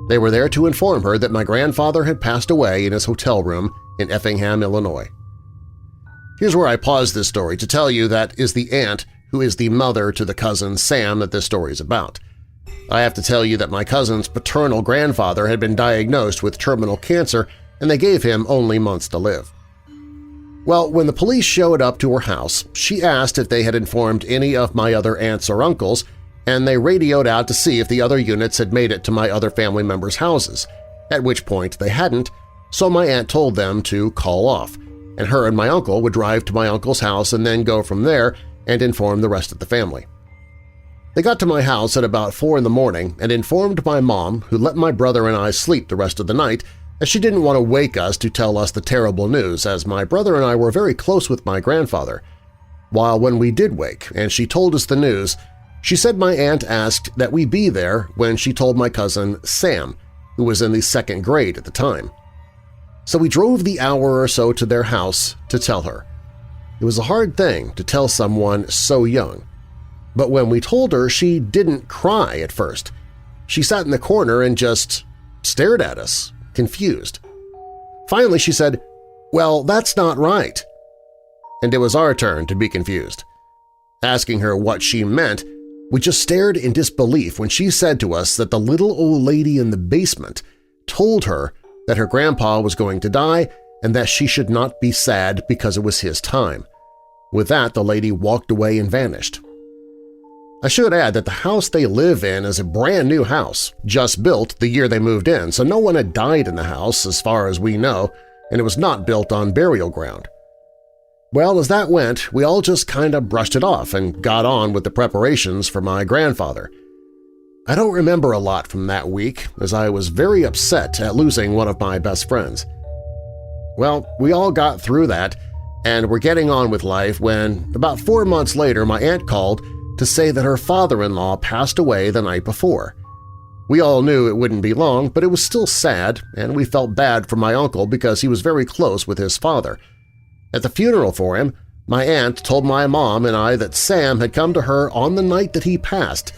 They were there to inform her that my grandfather had passed away in his hotel room in Effingham, Illinois. Here's where I pause this story to tell you that is the aunt who is the mother to the cousin Sam that this story is about. I have to tell you that my cousin's paternal grandfather had been diagnosed with terminal cancer and they gave him only months to live. Well, when the police showed up to her house, she asked if they had informed any of my other aunts or uncles, and they radioed out to see if the other units had made it to my other family members' houses, at which point they hadn't, so my aunt told them to call off, and her and my uncle would drive to my uncle's house and then go from there and inform the rest of the family. They got to my house at about 4 in the morning and informed my mom, who let my brother and I sleep the rest of the night, as she didn't want to wake us to tell us the terrible news, as my brother and I were very close with my grandfather. While when we did wake and she told us the news, she said my aunt asked that we be there when she told my cousin Sam, who was in the 2nd grade at the time. So we drove the hour or so to their house to tell her. It was a hard thing to tell someone so young. But when we told her, she didn't cry at first. She sat in the corner and just stared at us, confused. Finally she said, "Well, that's not right." And it was our turn to be confused. Asking her what she meant, we just stared in disbelief when she said to us that the little old lady in the basement told her that her grandpa was going to die and that she should not be sad because it was his time. With that, the lady walked away and vanished. I should add that the house they live in is a brand new house, just built the year they moved in, so no one had died in the house as far as we know, and it was not built on burial ground. Well, as that went, we all just kind of brushed it off and got on with the preparations for my grandfather. I don't remember a lot from that week, as I was very upset at losing one of my best friends. Well, we all got through that, and were getting on with life when, about 4 months later, my aunt called to say that her father-in-law passed away the night before. We all knew it wouldn't be long, but it was still sad, and we felt bad for my uncle because he was very close with his father. At the funeral for him, my aunt told my mom and I that Sam had come to her on the night that he passed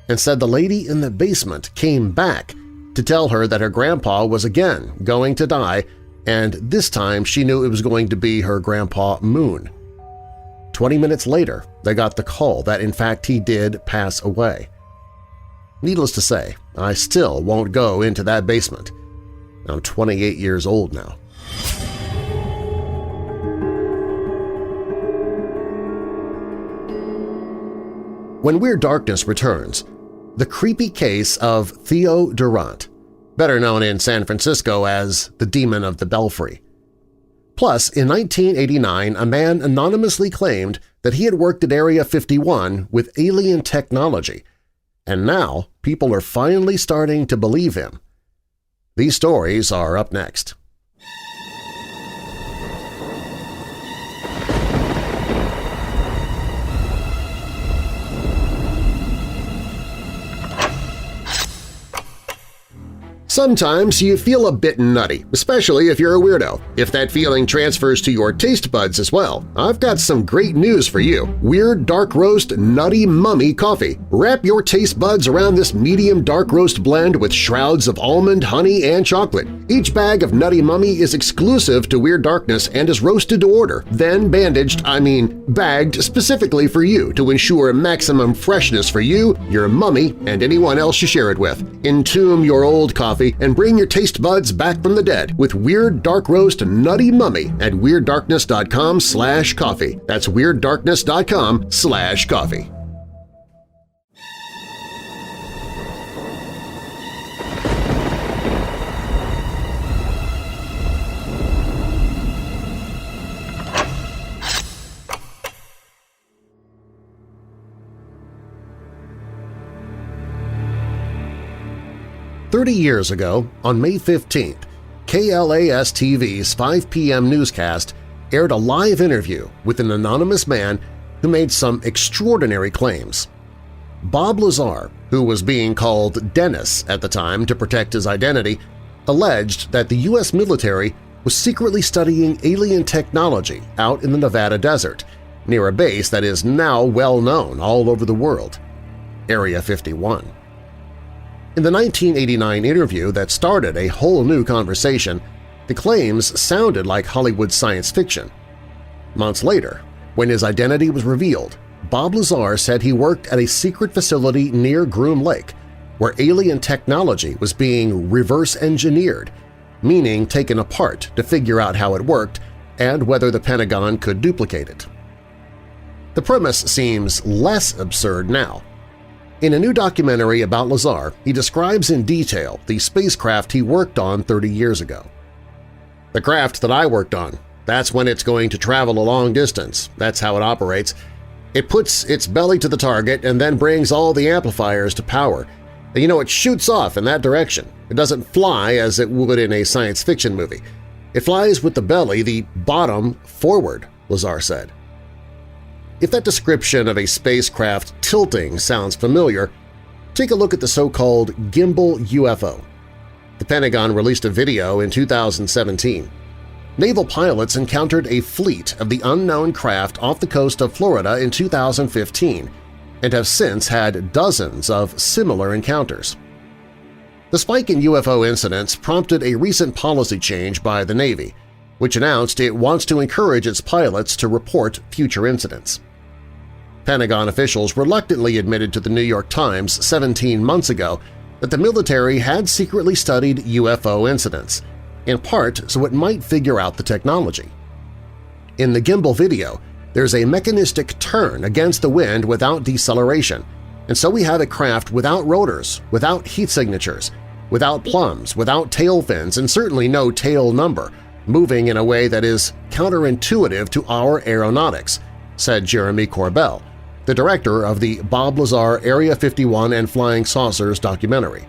and said the lady in the basement came back to tell her that her grandpa was again going to die, and this time she knew it was going to be her grandpa Moon. 20 minutes later, they got the call that in fact he did pass away. Needless to say, I still won't go into that basement. I'm 28 years old now. When Weird Darkness returns, the creepy case of Theo Durrant, better known in San Francisco as the Demon of the Belfry. Plus, in 1989, a man anonymously claimed that he had worked at Area 51 with alien technology, and now people are finally starting to believe him. These stories are up next. Sometimes you feel a bit nutty, especially if you're a weirdo. If that feeling transfers to your taste buds as well, I've got some great news for you. Weird Dark Roast Nutty Mummy Coffee. Wrap your taste buds around this medium dark roast blend with shrouds of almond, honey, and chocolate. Each bag of Nutty Mummy is exclusive to Weird Darkness and is roasted to order, then bagged specifically for you to ensure maximum freshness for you, your mummy, and anyone else you share it with. Entomb your old coffee and bring your taste buds back from the dead with Weird Dark Roast Nutty Mummy at WeirdDarkness.com/coffee. That's WeirdDarkness.com/coffee. Years ago, on May 15th, KLAS-TV's 5 p.m. newscast aired a live interview with an anonymous man who made some extraordinary claims. Bob Lazar, who was being called Dennis at the time to protect his identity, alleged that the U.S. military was secretly studying alien technology out in the Nevada desert, near a base that is now well known all over the world, Area 51. In the 1989 interview that started a whole new conversation, the claims sounded like Hollywood science fiction. Months later, when his identity was revealed, Bob Lazar said he worked at a secret facility near Groom Lake where alien technology was being reverse-engineered, meaning taken apart to figure out how it worked and whether the Pentagon could duplicate it. The premise seems less absurd now. In a new documentary about Lazar, he describes in detail the spacecraft he worked on 30 years ago. "The craft that I worked on, that's when it's going to travel a long distance. That's how it operates. It puts its belly to the target and then brings all the amplifiers to power. And it shoots off in that direction. It doesn't fly as it would in a science fiction movie. It flies with the belly, the bottom, forward, Lazar said. If that description of a spacecraft tilting sounds familiar, take a look at the so-called gimbal UFO. The Pentagon released a video in 2017. Naval pilots encountered a fleet of the unknown craft off the coast of Florida in 2015 and have since had dozens of similar encounters. The spike in UFO incidents prompted a recent policy change by the Navy, which announced it wants to encourage its pilots to report future incidents. Pentagon officials reluctantly admitted to the New York Times 17 months ago that the military had secretly studied UFO incidents, in part so it might figure out the technology. In the gimbal video, there's a mechanistic turn against the wind without deceleration, and so we have a craft without rotors, without heat signatures, without plumbs, without tail fins, and certainly no tail number, moving in a way that is counterintuitive to our aeronautics, said Jeremy Corbell, the director of the Bob Lazar Area 51 and Flying Saucers documentary.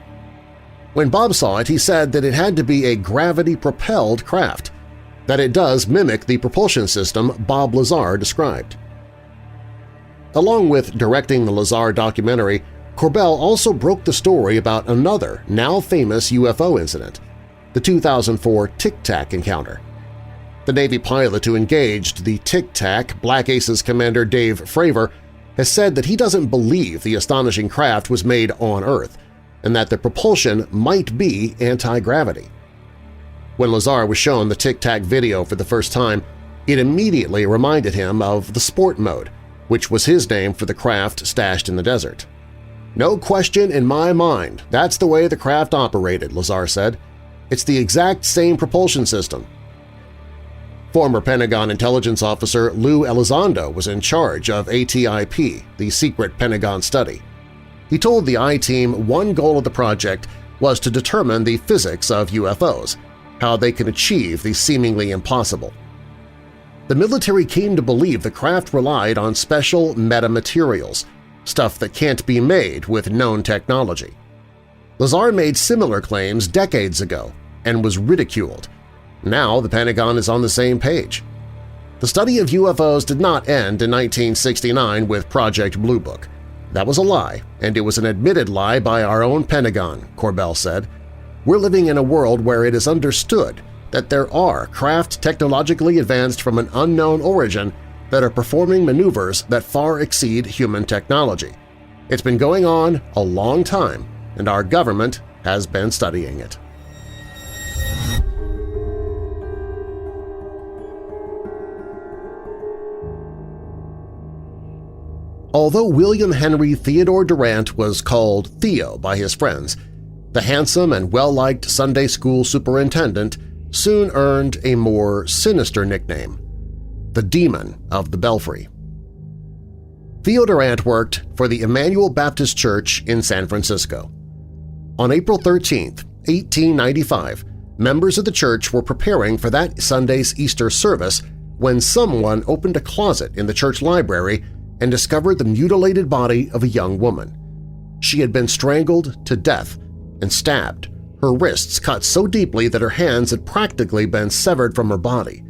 When Bob saw it, he said that it had to be a gravity-propelled craft, that it does mimic the propulsion system Bob Lazar described. Along with directing the Lazar documentary, Corbell also broke the story about another, now famous UFO incident, the 2004 Tic Tac encounter. The Navy pilot who engaged the Tic Tac, Black Aces commander Dave Fravor, has said that he doesn't believe the astonishing craft was made on Earth and that the propulsion might be anti-gravity. When Lazar was shown the Tic Tac video for the first time, it immediately reminded him of the Sport Mode, which was his name for the craft stashed in the desert. "No question in my mind, that's the way the craft operated," Lazar said. "It's the exact same propulsion system." Former Pentagon intelligence officer Lou Elizondo was in charge of ATIP, the secret Pentagon study. He told the I-Team one goal of the project was to determine the physics of UFOs, how they can achieve the seemingly impossible. The military came to believe the craft relied on special metamaterials, stuff that can't be made with known technology. Lazar made similar claims decades ago and was ridiculed. Now the Pentagon is on the same page. The study of UFOs did not end in 1969 with Project Blue Book. That was a lie, and it was an admitted lie by our own Pentagon, Corbell said. We're living in a world where it is understood that there are craft technologically advanced from an unknown origin that are performing maneuvers that far exceed human technology. It's been going on a long time, and our government has been studying it. Although William Henry Theodore Durrant was called Theo by his friends, the handsome and well-liked Sunday school superintendent soon earned a more sinister nickname, the Demon of the Belfry. Theo Durrant worked for the Emmanuel Baptist Church in San Francisco. On April 13, 1895, members of the church were preparing for that Sunday's Easter service when someone opened a closet in the church library and discovered the mutilated body of a young woman. She had been strangled to death and stabbed, her wrists cut so deeply that her hands had practically been severed from her body.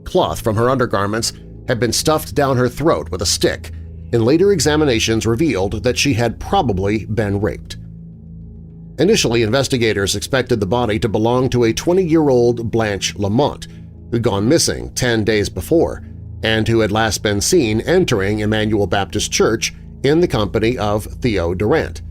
Cloth from her undergarments had been stuffed down her throat with a stick, and later examinations revealed that she had probably been raped. Initially, investigators expected the body to belong to a 20-year-old Blanche Lamont, who'd gone missing 10 days before, and who had last been seen entering Emmanuel Baptist Church in the company of Theo Durrant.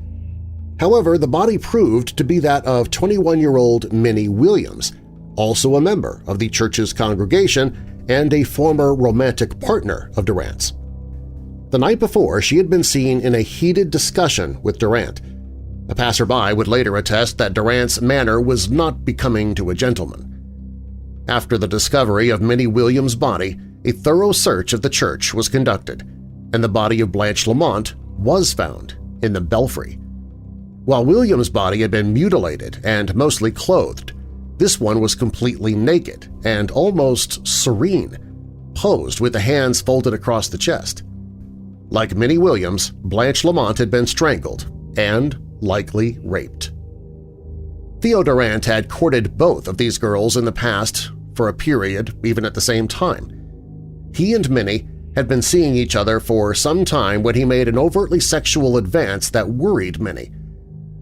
However, the body proved to be that of 21-year-old Minnie Williams, also a member of the church's congregation and a former romantic partner of Durrant's. The night before, she had been seen in a heated discussion with Durrant. A passerby would later attest that Durrant's manner was not becoming to a gentleman. After the discovery of Minnie Williams' body, a thorough search of the church was conducted, and the body of Blanche Lamont was found in the Belfry. While Williams' body had been mutilated and mostly clothed, this one was completely naked and almost serene, posed with the hands folded across the chest. Like Minnie Williams, Blanche Lamont had been strangled and likely raped. Theo Durrant had courted both of these girls in the past for a period even at the same time. He and Minnie had been seeing each other for some time when he made an overtly sexual advance that worried Minnie.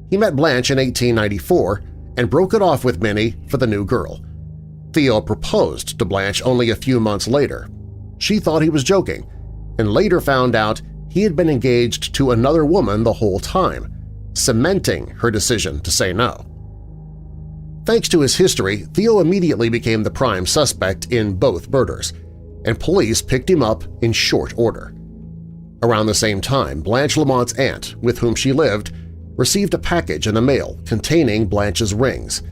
He met Blanche in 1894 and broke it off with Minnie for the new girl. Theo proposed to Blanche only a few months later. She thought he was joking, and later found out he had been engaged to another woman the whole time, cementing her decision to say no. Thanks to his history, Theo immediately became the prime suspect in both murders, and police picked him up in short order. Around the same time, Blanche Lamont's aunt, with whom she lived, received a package in the mail containing Blanche's rings.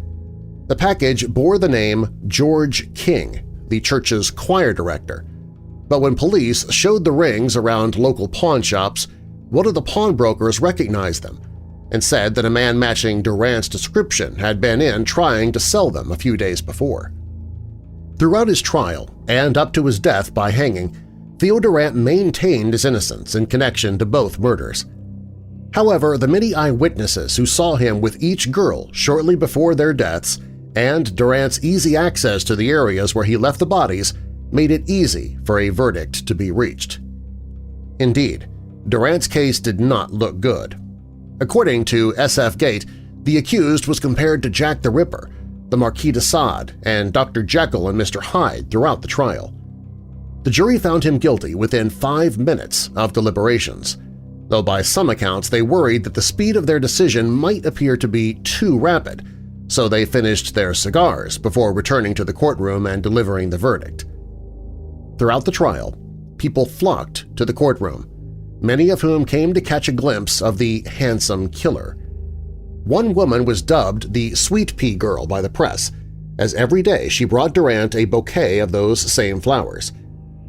The package bore the name George King, the church's choir director, but when police showed the rings around local pawn shops, one of the pawnbrokers recognized them and said that a man matching Durrant's description had been in trying to sell them a few days before. Throughout his trial and up to his death by hanging, Theo Durrant maintained his innocence in connection to both murders. However, the many eyewitnesses who saw him with each girl shortly before their deaths and Durrant's easy access to the areas where he left the bodies made it easy for a verdict to be reached. Indeed, Durrant's case did not look good. According to SF Gate, the accused was compared to Jack the Ripper, the Marquis de Sade, and Dr. Jekyll and Mr. Hyde throughout the trial. The jury found him guilty within 5 minutes of deliberations, though by some accounts they worried that the speed of their decision might appear to be too rapid, so they finished their cigars before returning to the courtroom and delivering the verdict. Throughout the trial, people flocked to the courtroom, many of whom came to catch a glimpse of the handsome killer. One woman was dubbed the Sweet Pea Girl by the press, as every day she brought Durrant a bouquet of those same flowers.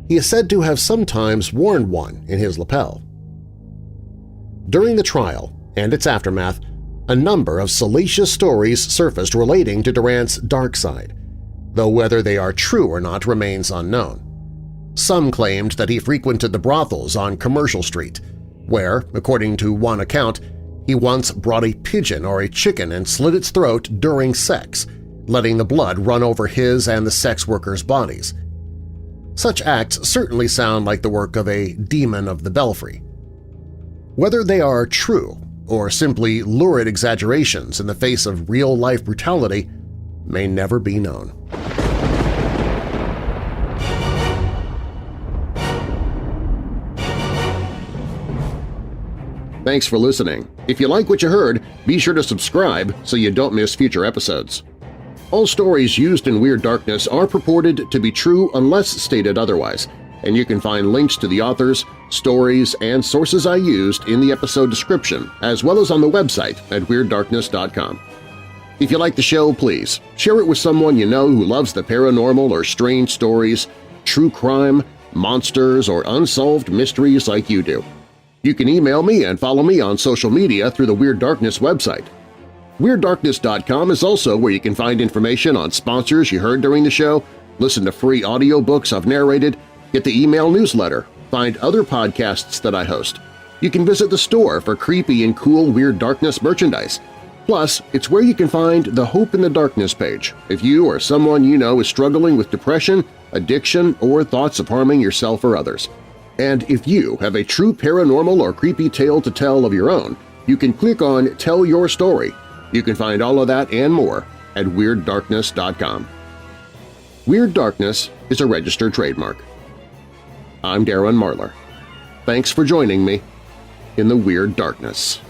He is said to have sometimes worn one in his lapel. During the trial and its aftermath, a number of salacious stories surfaced relating to Durrant's dark side, though whether they are true or not remains unknown. Some claimed that he frequented the brothels on Commercial Street, where, according to one account, he once brought a pigeon or a chicken and slit its throat during sex, letting the blood run over his and the sex workers' bodies. Such acts certainly sound like the work of a demon of the Belfry. Whether they are true or simply lurid exaggerations in the face of real-life brutality may never be known. Thanks for listening. If you like what you heard, be sure to subscribe so you don't miss future episodes. All stories used in Weird Darkness are purported to be true unless stated otherwise, and you can find links to the authors, stories, and sources I used in the episode description, as well as on the website at WeirdDarkness.com. If you like the show, please share it with someone you know who loves the paranormal or strange stories, true crime, monsters, or unsolved mysteries like you do. You can email me and follow me on social media through the Weird Darkness website. WeirdDarkness.com is also where you can find information on sponsors you heard during the show, listen to free audiobooks I've narrated, get the email newsletter, find other podcasts that I host. You can visit the store for creepy and cool Weird Darkness merchandise. Plus, it's where you can find the Hope in the Darkness page if you or someone you know is struggling with depression, addiction, or thoughts of harming yourself or others. And if you have a true paranormal or creepy tale to tell of your own, you can click on Tell Your Story. You can find all of that and more at WeirdDarkness.com. Weird Darkness is a registered trademark. I'm Darren Marlar. Thanks for joining me in the Weird Darkness.